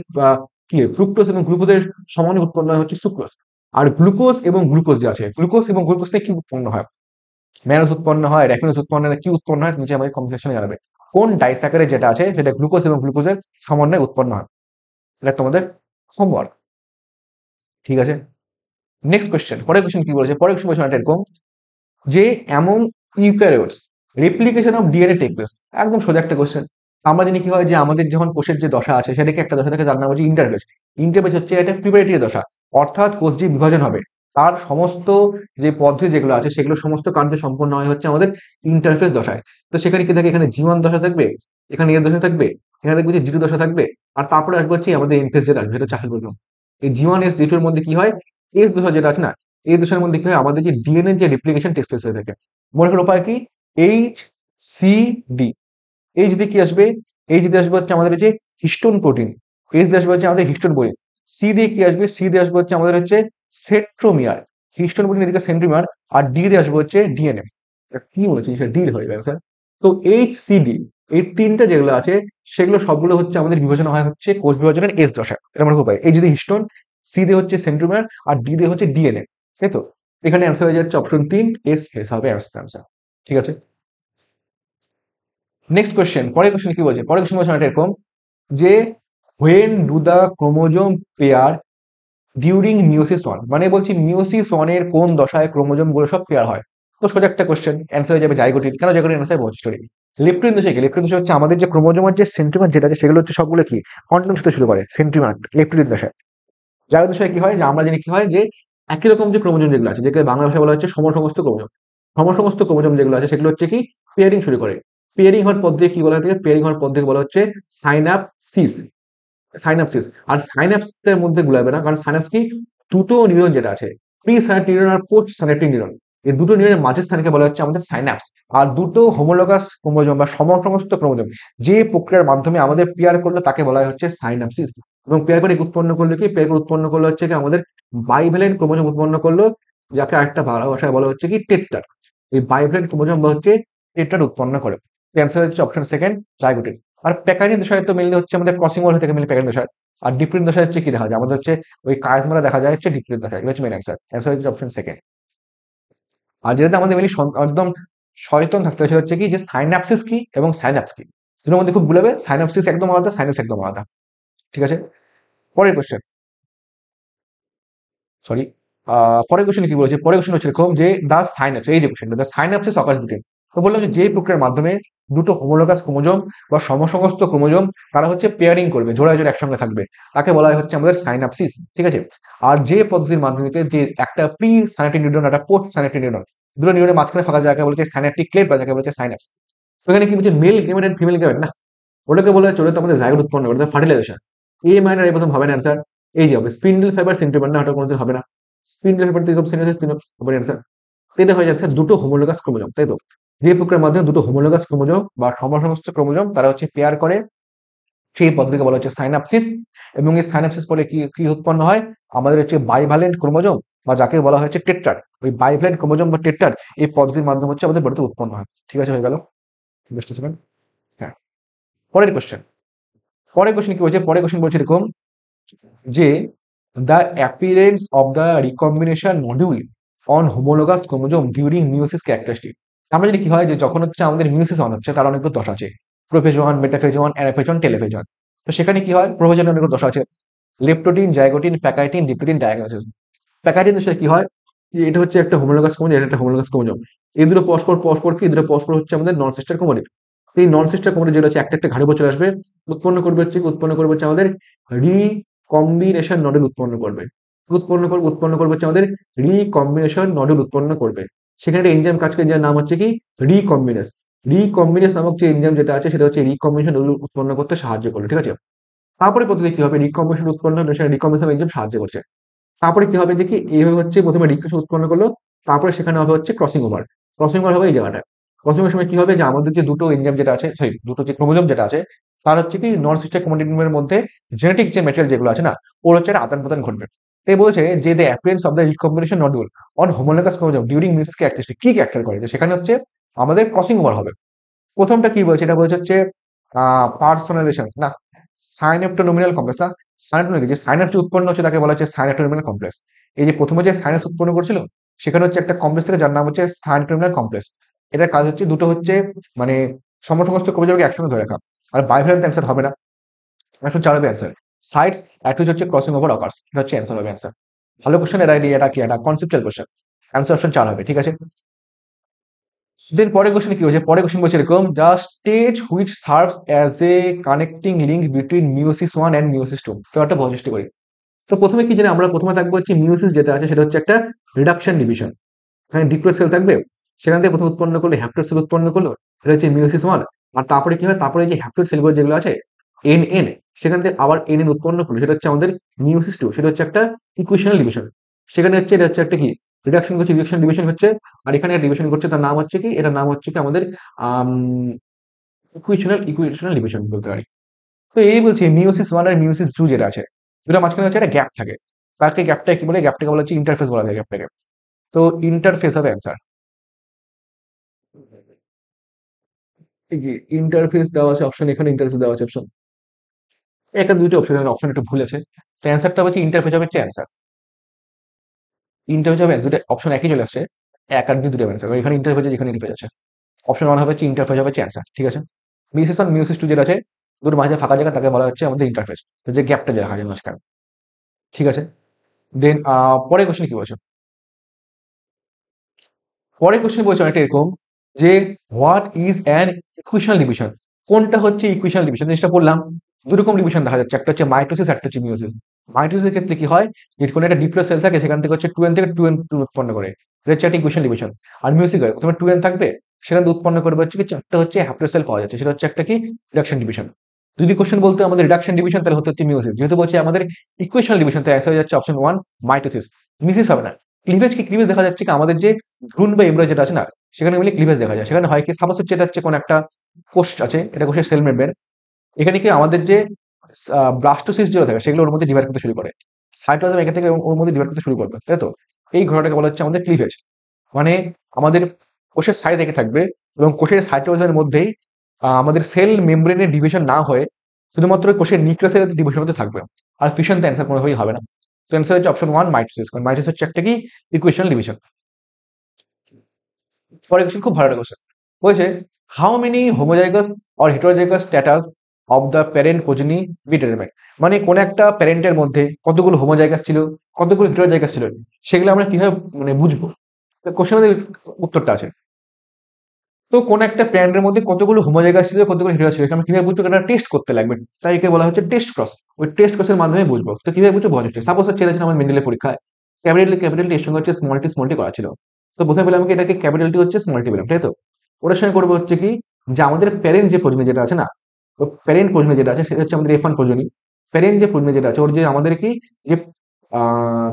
কি ফ্রুক্টোজ এবং গ্লুকোজের সমানে উৎপন্ন হয় হচ্ছে সুক্রোজ। আর গ্লুকোজ এবং গ্লুকোজ যে আছে, গ্লুকোজ এবং গ্লুকোজ থেকে কি উৎপন্ন হয়, ম্যানোজ উৎপন্ন হয়, র্যাফিনোজ উৎপন্ন হয়, কি উৎপন্ন হয়, নিচে আমাকে কমেন্ট সেকশনে জানাবে। কোন ডাইস্যাকারাইড যেটা আছে সেটা গ্লুকোজ এবং গ্লুকোজের সমন্বয়ে উৎপন্ন হয়, এটা তোমাদের হোমওয়ার্ক। ঠিক আছে। নেক্সট কোয়েশ্চেন, পরের কোয়েশ্চেন কি বলেছে, পরের কোয়েশ্চেন বলেছে এটা এরকম যে among eukaryotes replication of DNA take place. একদম সোজা একটা কোয়েশ্চেন। আমরা জানি কি হয় যে আমাদের যখন কোষের যে দশা আছে সেটাকে একটা দশা থেকে যার নাম হচ্ছে ইন্টারফেজ। ইন্টারফেজ হচ্ছে একটা প্রিপারেটরি দশা, অর্থাৎ কোষ যে বিভাজন হবে তার সমস্ত যে পদ্ধতি যেগুলো আছে সেগুলো সমস্ত কার্য সম্পন্ন হয় হচ্ছে আমাদের ইন্টারফেস দশায়। তো সেখানে কি থাকে, এখানে জি1 দশা থাকবে, এখানে এর দশা থাকবে, এখানে দেখবে যে জিরো দশা থাকবে, আর তারপরে আসবে হচ্ছে আমাদের এনফেজ যেটা আসবে, সেটা চাষের প্রোগ্রাম। এই জি1 এস জি2 এর মধ্যে কি হয়, এস দশা যেটা আছে না, এই দশার মধ্যে কি হয় আমাদের যে ডিএনএ যে রেপ্লিকেশন টেক্সট হয়ে থাকে। মনে করার উপায় কি, এইচ সি ডি। এইচ দিয়ে কি আসবে, এইচ দিয়ে আসবে হচ্ছে আমাদের যে হিস্টোন প্রোটিন, এইচ দিয়ে আসবে হচ্ছে আমাদের হিস্টোন প্রোটিন। সি দিয়ে কি আসবে, সি দিয়ে আসবে হচ্ছে আমাদের হচ্ছে সেন্ট্রোমিয়ার, হিস্টোন প্রোটিন এদিকে সেন্ট্রোমিয়ার, আর ডি দিয়ে আসবে হচ্ছে ডিএনএ। কি বলেছি সেটা ডি হয়ে গেছে স্যার। তো এইচ সি ডি এই তিনটা যেগুলো আছে সেগুলো সবগুলো হচ্ছে আমাদের বিভাজন হয় হচ্ছে কোষ বিভাজনের এস দশায়। এটা মনে উপায়, এইচ দিয়ে হিস্টোন, সি দিয়ে হচ্ছে সেন্ট্রোমিয়ার, আর ডি দিয়ে হচ্ছে ডিএনএ। তাই তো, এখানে অ্যান্সার হয়ে যাচ্ছে অপশন 3 এস এস হবে অ্যান্সার। ঠিক আছে। নেক্সট কোয়েশ্চেন, পরের কোয়েশ্চেন কি বলছে, পরের কোয়েশ্চেন বলছে এটা এরকম যে when do the chromosome pair during meiosis one. মানে বলছি মিওসিস ওয়ানের কোন দশায় ক্রোমোজোম গুলো সব পেয়ার হয়। তো সোজা একটা কোয়েশ্চেন, অ্যান্সার হয়ে যাবে জাইগোটিন। কেন জাইগোটিন অ্যান্সার বলছি স্টোরি। লেপ্টোইন দশায় কি? লেপ্টোইন দশা হচ্ছে আমাদের যে ক্রোমোজোমের যে সেন্ট্রিমার যেটা আছে সেগুলো হচ্ছে সবগুলো কি কন্ডম সাথে শুরু করে সেন্ট্রিমার লেপ্টোইন দশায়। জাগ্রত দশায় কি হয় যে আমরা জানি কি হয় যে একই রকম যে ক্রোমোজোম যেগুলো আছে যেগুলো বাংলা ভাষায় বলা হচ্ছে সমসমস্ত ক্রোমোজোম। সমসমস্ত ক্রোমোজোম যেগুলো আছে সেগুলো হচ্ছে কি পেয়ারিং শুরু করে। পেয়ারিং হওয়ার পর দিয়ে কি বলা হচ্ছে? পেয়ারিং হওয়ার পর থেকে বলা হচ্ছে সাইনাপসিস। সাইনাপসিস আর সাইনাপসের মধ্যে গুলাবে না, কারণ সাইনাপস কি দুটো নিউরন যেটা আছে, প্রি সাইনাপটিক নিউরন আর পোস্ট সাইনাপটিক নিউরন, এই দুটো নিউরনের মাঝের স্থানকে বলা হচ্ছে আমাদের সাইনাপস। আর দুটো হোমোলোগাস ক্রোমোজোম বা সমসমস্ত ক্রোমোজোম যে প্রক্রিয়ার মাধ্যমে আমাদের পেয়ার করলো তাকে বলা হচ্ছে সাইনাপসিস। এবং পেয়ার করে উৎপন্ন করলো কি? পেয়ার করে উৎপন্ন করলো হচ্ছে কি আমাদের বাইভ্যালেন্ট ক্রোমোজোম উৎপন্ন করলো, যাকে আরেকটা ভালো ভাষায় বলা হচ্ছে কি টেট্রার। এই বাইভ্যালেন্ট ক্রোমোজোম হচ্ছে টেট্রার উৎপন্ন করে। ক্যান্সার হচ্ছে অপশন সেকেন্ড, জাইগোটিন। আর প্যাকারিন দশায় তো মেনলি হচ্ছে আমাদের ক্রসিং ওভার থেকে মেনলি প্যাকারিন দশায়। আর ডিপ্রিন দশায় হচ্ছে কি দেখা যায় আমাদের হচ্ছে ওই কায়েসমারা দেখা যায় হচ্ছে ডিপ্রিন দশায়। এটা হচ্ছে মেন অ্যান্সার। অ্যান্সার হচ্ছে অপশন সেকেন্ড। আর যেটাতে আমাদের মেনলি একদম সচেতন থাকতে হবে সেটা হচ্ছে কি যে সাইন্যাপসিস কি এবং সাইন্যাপস কি। দুটোর মধ্যে খুব ভুল হবে, সাইন্যাপসিস একদম আলাদা, সাইন্যাপস একদম আলাদা। ঠিক আছে? পরের কোশ্চেন, সরি, পরের কোশ্চেন কি বলেছে? পরের কোশ্চেন হচ্ছে এরকম যে দ্য সাইন্যাপস, এই যে কোশ্চেনটা, দ্য সাইন্যাপসিস অকার্স বিটুইন। তো বললাম যে যেই প্রক্রিয়ার মাধ্যমে দুটো হোমোলোগাস ক্রোমোজোম বা সমসমস্ত ক্রোমোজোম তারা হচ্ছে পেয়ারিং করবে, জোড়ায় জোড়ায় একসঙ্গে থাকবে, তাকে বলা হয় হচ্ছে আমাদের সাইন্যাপসিস। ঠিক আছে? আর যে পদ্ধতির মাধ্যমে যে একটা প্রি সাইন্যাপটিক নিউরন একটা পোস্ট সাইন্যাপটিক নিউরন, দুটো নিউরনের মাঝখানে ফাঁকা জায়গাকে বলা হচ্ছে সাইন্যাপটিক ক্লেট বা যাকে বলা হচ্ছে সাইন্যাপস। এখানে কি বলছে male gamete and female gamete না, ওটাকে বলা হয় চলে তো আমাদের জায়গোট উৎপন্ন করে ফার্টিলাইজেশন। এ মাইনার এই প্রথম হবে না অ্যান্সার। এই যে হবে স্পিন্ডল ফাইবার সেন্টিমিটার, না ওটা কোনোদিন হবে না। স্পিন্ডল ফাইবার থেকে স্পিন্ডল হবে অ্যান্সার। এটা হয়ে যাচ্ছে দুটো হোমোলোগাস ক্রোমোজোম, তাই তো? যে প্রক্রিয়ার মাধ্যমে দুটো হোমোলোগাস ক্রোমোজোম বা সমসমস্ত ক্রোমোজোম তারা হচ্ছে পেয়ার করে, সেই পদ্ধতিকে বলা হচ্ছে সাইনাপসিস। এবং এই সাইনাপসিস পরে কি কি উৎপন্ন হয়? আমাদের হচ্ছে বাইভ্যালেন্ট ক্রোমোজোম বা যাকে বলা হচ্ছে টেট্রার। ওই বাইভ্যালেন্ট ক্রোমোজোম বা টেট্রার এই পদ্ধতির মাধ্যমে হচ্ছে আমাদের বডিতে উৎপন্ন হয়। ঠিক আছে, হয়ে গেল। বুঝতেছিলেন? হ্যাঁ। পরের কোশ্চেন, পরের কোশ্চেন কি বলছে? পরের কোশ্চেন বলছে এরকম যে the appearance of the recombination module on homologous chromosome during meiosis characteristic. আমরা জানি কি হয় যে যখন হচ্ছে আমাদের মিওসিস অন হচ্ছে তার অনেকগুলো দশা আছে, prophase one, metaphase one, anaphase one, telophase one. তো সেখানে কি হয়? প্রোফেজনের অনেকগুলো দশা আছে, leptotene, zygotene, pachytene, diplotene, diagnosis. Pachytene দশায় কি হয় যে এটা হচ্ছে একটা হোমোলোগাস ক্রোমোজোম, এটা একটা হোমোলোগাস ক্রোমোজোম। এই দুটো পরস্পর পরস্পর কি, দুটো পরস্পর হচ্ছে আমাদের নন সিস্টার ক্রোমোজোম। এই নন সিস্টার ক্রোমোজোম যেটা হচ্ছে একটা একটা ঘাড়ে উপর চলে আসবে, উৎপন্ন করবে হচ্ছে আমাদের রিকম্বিনেশন নডুল উৎপন্ন করবে। উৎপন্ন করবে হচ্ছে আমাদের রিকম্বিনেশন নডুল উৎপন্ন করবে। সেখানে একটা এনজাইম কাজ করে, এনজাইমের নাম হচ্ছে কি রিকম্বিনেস। রিকম্বিনেস নামক যে এনজাইম যেটা আছে সেটা হচ্ছে রিকম্বিনেশন নডুল উৎপন্ন করতে সাহায্য করবে। ঠিক আছে? তারপরে পদ্ধতি কি হবে? রিকম্বিনেশন উৎপন্ন হলে সেটা রিকম্বিনেশন এনজাইম সাহায্য করছে। তারপরে কি হবে দেখি, এইভাবে হচ্ছে প্রথমে রিকম্বিনেশন উৎপন্ন করলো, তারপরে সেখানে হবে হচ্ছে ক্রসিং ওভার। ক্রসিং ওভার হবে এই জায়গাটা। ক্রসিং ওভার সময় কি হবে যে আমাদের যে দুটো এনজাইম যেটা আছে, সরি দুটো যে ক্রোমোজোম যেটা আছে তার হচ্ছে কি নন সিস্টার ক্রোমোজোমের মধ্যে জেনেটিক যে ম্যাটেরিয়াল যেগুলো আছে না, ওর হচ্ছে একটা আদান প্রদান ঘটবে। তাই বলছে যে the appearance of the recombination nodule on homologous chromosome during meiosis characteristic কি ক্যারেক্টার করে, যে সেখানে হচ্ছে আমাদের ক্রসিং ওভার হবে। প্রথমটা কি বলছে? এটা বলছে হচ্ছে পার্সোনালাইজেশন না, সাইনেপ্টোনোমিনাল কমপ্লেক্স না, সাইনেপ্টোনোমিনাল যে সাইনাস উৎপন্ন হচ্ছে তাকে বলা হচ্ছে সাইনেপ্টোনোমিনাল কমপ্লেক্স। এই যে প্রথমে যে সাইনাস উৎপন্ন করছিল সেখানে হচ্ছে একটা কমপ্লেক্স থেকে যার নাম হচ্ছে সাইনেপ্টোনোমিনাল কমপ্লেক্স। এটার কাজ হচ্ছে দুটো হচ্ছে মানে সমস্ত ক্রোমোজোমকে একসঙ্গে ধরে রাখা। আর বাইভ্যালেন্ট অ্যান্সার হবে না, এখন চার হবে অ্যান্সার। সাইটস অ্যাট হুইচ হচ্ছে ক্রসিং ওভার অকার্স, এটা হচ্ছে অ্যান্সার হবে অ্যান্সার। ভালো কোশ্চেন, এটা কি এটা কনসেপচুয়াল কোশ্চেন। অ্যান্সার অপশন 4 হবে। ঠিক আছে? দেন পরের কোশ্চেন কি হচ্ছে? পরের কোশ্চেন বলছে এরকম, the stage which serves as a connecting link between meiosis one and meiosis two. তো একটা বোঝার চেষ্টা করি। তো প্রথমে কি জানি আমরা? প্রথমে থাকবো হচ্ছে মিওসিস যেটা আছে সেটা হচ্ছে একটা রিডাকশন ডিভিশন। এখানে ডিপ্লয়েড সেল থাকবে, সেখান থেকে প্রথমে উৎপন্ন করলে হ্যাপ্লয়েড সেল উৎপন্ন করলো, এটা হচ্ছে মিওসিস ওয়ান। আর তারপরে কি হয়? তারপরে যে হ্যাপ্লয়েড সেলগুলো যেগুলো আছে এন এন, সেখান থেকে আবার এন এন উৎপন্ন করলো, সেটা হচ্ছে আমাদের মিওসিস টু। সেটা হচ্ছে একটা ইকুয়েশনাল ডিভিশন। সেখানে হচ্ছে এটা হচ্ছে একটা কি রিডাকশন করছে, রিডাকশন ডিভিশন হচ্ছে। আর এখানে ডিভিশন করছে, তার নাম হচ্ছে কি, এটার নাম হচ্ছে কি আমাদের ইকুয়েশনাল ডিভিশন বলতে পারি। তো এই বলছে মিওসিস ওয়ান আর মিওসিস টু যেটা আছে, দুটো মাঝখানে হচ্ছে একটা গ্যাপ থাকে, তাকে গ্যাপটা কি বলে? গ্যাপটাকে বলা হচ্ছে ইন্টারফেস বলা হয় গ্যাপটাকে। তো ইন্টারফেস হবে অ্যান্সার। ইন্টারফেস দেওয়া আছে অপশন, এখানে ইন্টারফেস দেওয়া আছে অপশন, এখানে দুটো অপশন, অপশন একটু ভুল আছে। তো অ্যান্সারটা হচ্ছে ইন্টারফেস হবে হচ্ছে অ্যান্সার। ইন্টারফেস হবে দুটো অপশন একই চলে আসছে, এক আর দুই দুটো অ্যান্সার, এখানে ইন্টারফেস আছে, এখানে ইন্টারফেস আছে। অপশন ওয়ান হবে হচ্ছে ইন্টারফেস হবে হচ্ছে অ্যান্সার। ঠিক আছে? মিউসিস ওয়ান মিউসিস টু যেটা আছে, দুটো মাঝে ফাঁকা জায়গা, তাকে বলা হচ্ছে আমাদের ইন্টারফেস। তো যে গ্যাপটা দেখা যায় মাঝখানে। ঠিক আছে? দেন পরের কোশ্চেন কি বলছো? পরের কোশ্চেন বলছে অনেকটা এরকম, যে what is an equational division, কোনটা হচ্ছে ইকুয়েশনাল ডিভিশন জিনিসটা বললাম। দুই রকম ডিভিশন দেখা যাচ্ছে, একটা হচ্ছে মাইটোসিস, একটা হচ্ছে মিওসিস। মাইটোসিসের ক্ষেত্রে কি হয়, যে কোনো একটা ডিপ্লয়েড সেল থাকে, সেখান থেকে হচ্ছে 2n থেকে 2n উৎপন্ন করে, এটা হচ্ছে একটা ইকুয়েশন ডিভিশন। আর মিওসিস হয় প্রথমে 2n থাকবে, সেখান থেকে উৎপন্ন করবে হচ্ছে কি চারটা হচ্ছে হ্যাপ্লয়েড সেল পাওয়া যাচ্ছে, সেটা হচ্ছে একটা কি রিডাকশন ডিভিশন। যদি কোশ্চেন বলতে আমাদের রিডাকশন ডিভিশন, তাহলে হতে হচ্ছে মিওসিস। যেহেতু বলছে আমাদের ইকুয়েশনাল ডিভিশন, তাই অ্যান্সার হয়ে যাচ্ছে অপশন 1 মাইটোসিস। মিওসিস হবে না। ক্লিভেজ কি, ক্লিভেজ দেখা যাচ্ছে কি আমাদের যে ভ্রূণ বা এমব্রয় যেটা আছে না, সেখানে মিলে ক্লিভেজ দেখা যায়। সেখানে হয় কি, সাপোজ হচ্ছে এটা হচ্ছে কোন একটা কোষ আছে, এটা কোষের সেল মেমব্রেন, এখানে কি আমাদের যে ব্লাস্টোসিস্ট যেগুলো থাকে সেগুলো ওর মধ্যে ডিভাইড করতে শুরু করে, সাইটোপ্লাজম এখান থেকে ওর মধ্যে ডিভাইড করতে শুরু করবে, তাই তো? এই ঘটনাটাকে বলা হচ্ছে আমাদের ক্লিভেজ। মানে আমাদের কোষের সাইড থেকে থাকবে, এবং কোষের সাইটোপ্লাজমের মধ্যেই আমাদের সেল মেমব্রেনের ডিভিশন না হয়ে শুধুমাত্র কোষের নিউক্লিয়াসের ডিভিশন হতে থাকবে। আর ফিশন তো অ্যান্সার কোনোভাবেই হবে না। তো অ্যান্সার হচ্ছে অপশন 1 মাইটোসিস, কারণ মাইটোসিস হচ্ছে একটা কি ইকুয়েশনাল ডিভিশন। পরের কোশ্চেন খুব ভালো একটা কোশ্চেন বলেছে, how many homozygous or heterozygous status of the parent progeny be determined. মানে কোন একটা প্যারেন্টের মধ্যে কতগুলো হোমোজাইগাস ছিল, কতগুলো হেটারোজাইগাস ছিল, সেগুলো আমরা কিভাবে মানে বুঝবো? কোশ্চেনের উত্তরটা আছে। তো কোন একটা প্যারেন্টের মধ্যে কতগুলো হোমোজাইগাস ছিল, কতগুলো হেটারোজাইগাস ছিল, আমরা কিভাবে বুঝবো? এটা টেস্ট করতে লাগবে, তাই একে বলা হচ্ছে টেস্ট ক্রস। ওই টেস্ট ক্রসের মাধ্যমে বুঝবো। তো কিভাবে বুঝবো? Voice test. সাপোজ হচ্ছে এটা ছিল আমার মেন্ডেলের পরীক্ষায়, ক্যাপিটাল ক্যাপিটাল টি এর সঙ্গে হচ্ছে স্মল টি করা ছিল। তো প্রথমে পেলাম কি এটাকে ক্যাপিটাল টি হচ্ছে স্মল টি পেলাম, তাই তো? ওটার সঙ্গে করবো হচ্ছে কি, যে আমাদের প্যারেন্ট যে প্রজন্ম যেটা আছে না, তো প্যারেন্ট প্রজন্ম যেটা আছে সেটা হচ্ছে আমাদের F1 প্রজন্ম। প্যারেন্ট যে প্রজন্ম যেটা আছে ওর যে আমাদের কি যে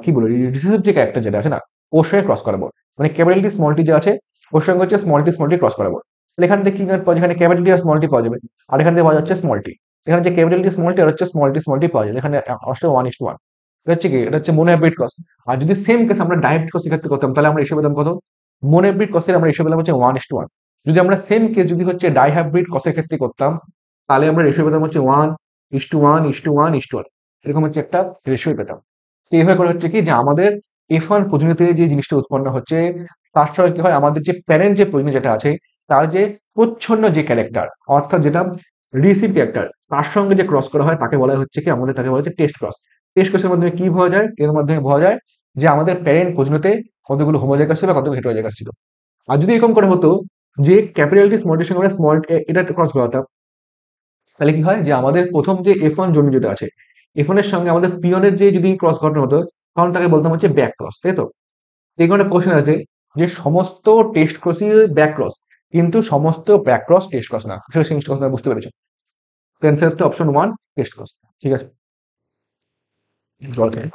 কি বলে রিসিসিভ যে ক্যারেক্টার যেটা আছে না, ওর সঙ্গে ক্রস করাবো। মানে ক্যাপিটাল টি স্মল টি যে আছে ওর সঙ্গে হচ্ছে স্মল টি ক্রস করাবো। তাহলে এখান থেকে কি পাওয়া যায়, এখানে ক্যাপিটাল টি আর স্মল টি পাওয়া যাবে, আর এখান থেকে পাওয়া যাচ্ছে স্মল টি। এখানে হচ্ছে ক্যাপিটাল টি স্মল টি আর হচ্ছে স্মল টি পাওয়া যায়, এখানে আসলে 1:1। এটা হচ্ছে কি, এটা হচ্ছে মোনোহ্যাব্রিড ক্রস। আর যদি সেম কেস আমরা ডাইরেক্ট ক্রস ক্ষেত্রে করতাম, তাহলে আমরা রেশিও পেতাম কত? মোনোহ্যাব্রিড ক্রসের আমরা রেশিও পেলাম হচ্ছে 1:1। যদি আমরা সেম কেস যদি হচ্ছে ডাইহাইব্রিড ক্রসের ক্ষেত্রে করতাম, তাহলে আমরা রেশিও পেতাম হচ্ছে 1:1:1:1:1। এরকম হচ্ছে একটা রেশিও পেতাম। তো এইভাবে করে হচ্ছে কি, যে আমাদের F1 প্রজন্মতে যে জিনিসটা উৎপন্ন হচ্ছে, তার সঙ্গে কি হয়, আমাদের যে প্যারেন্ট যে প্রজন্ম যেটা আছে, তার যে প্রচ্ছন্ন যে ক্যারেক্টার, অর্থাৎ যেটা রিসিভ ক্যারেক্টার, তার সঙ্গে যে ক্রস করা হয় তাকে বলা হচ্ছে কি, আমাদের তাকে বলা হচ্ছে টেস্ট ক্রস। টেস্ট ক্রসের মাধ্যমে কি বোঝা যায়? এর মাধ্যমে বোঝা যায় যে আমাদের প্যারেন্ট প্রজন্মতে কতগুলো হোমোজাইগাস ছিল, কতগুলো হেটারোজাইগাস ছিল। আর যদি এরকম করে হতো যে ক্যাপিটাল টি স্মল টির সঙ্গে আমরা স্মল এটা ক্রস করাতাম, তাহলে কি হয়, যে আমাদের প্রথম যে F1 জন্য যেটা আছে, F1 এর সঙ্গে আমাদের পিওনের যে যদি ক্রস ঘটানো হতো, তখন তাকে বলতাম হচ্ছে ব্যাক ক্রস, তাই তো? এই কারণে কোশ্চেন আছে যে সমস্ত টেস্ট ক্রসই ব্যাক ক্রস, কিন্তু সমস্ত ব্যাক ক্রস টেস্ট ক্রস না। সেটা জিনিসটা তোমরা বুঝতে পেরেছো? অ্যান্সার হচ্ছে অপশন 1 টেস্ট ক্রস। ঠিক আছে, জল খেয়ে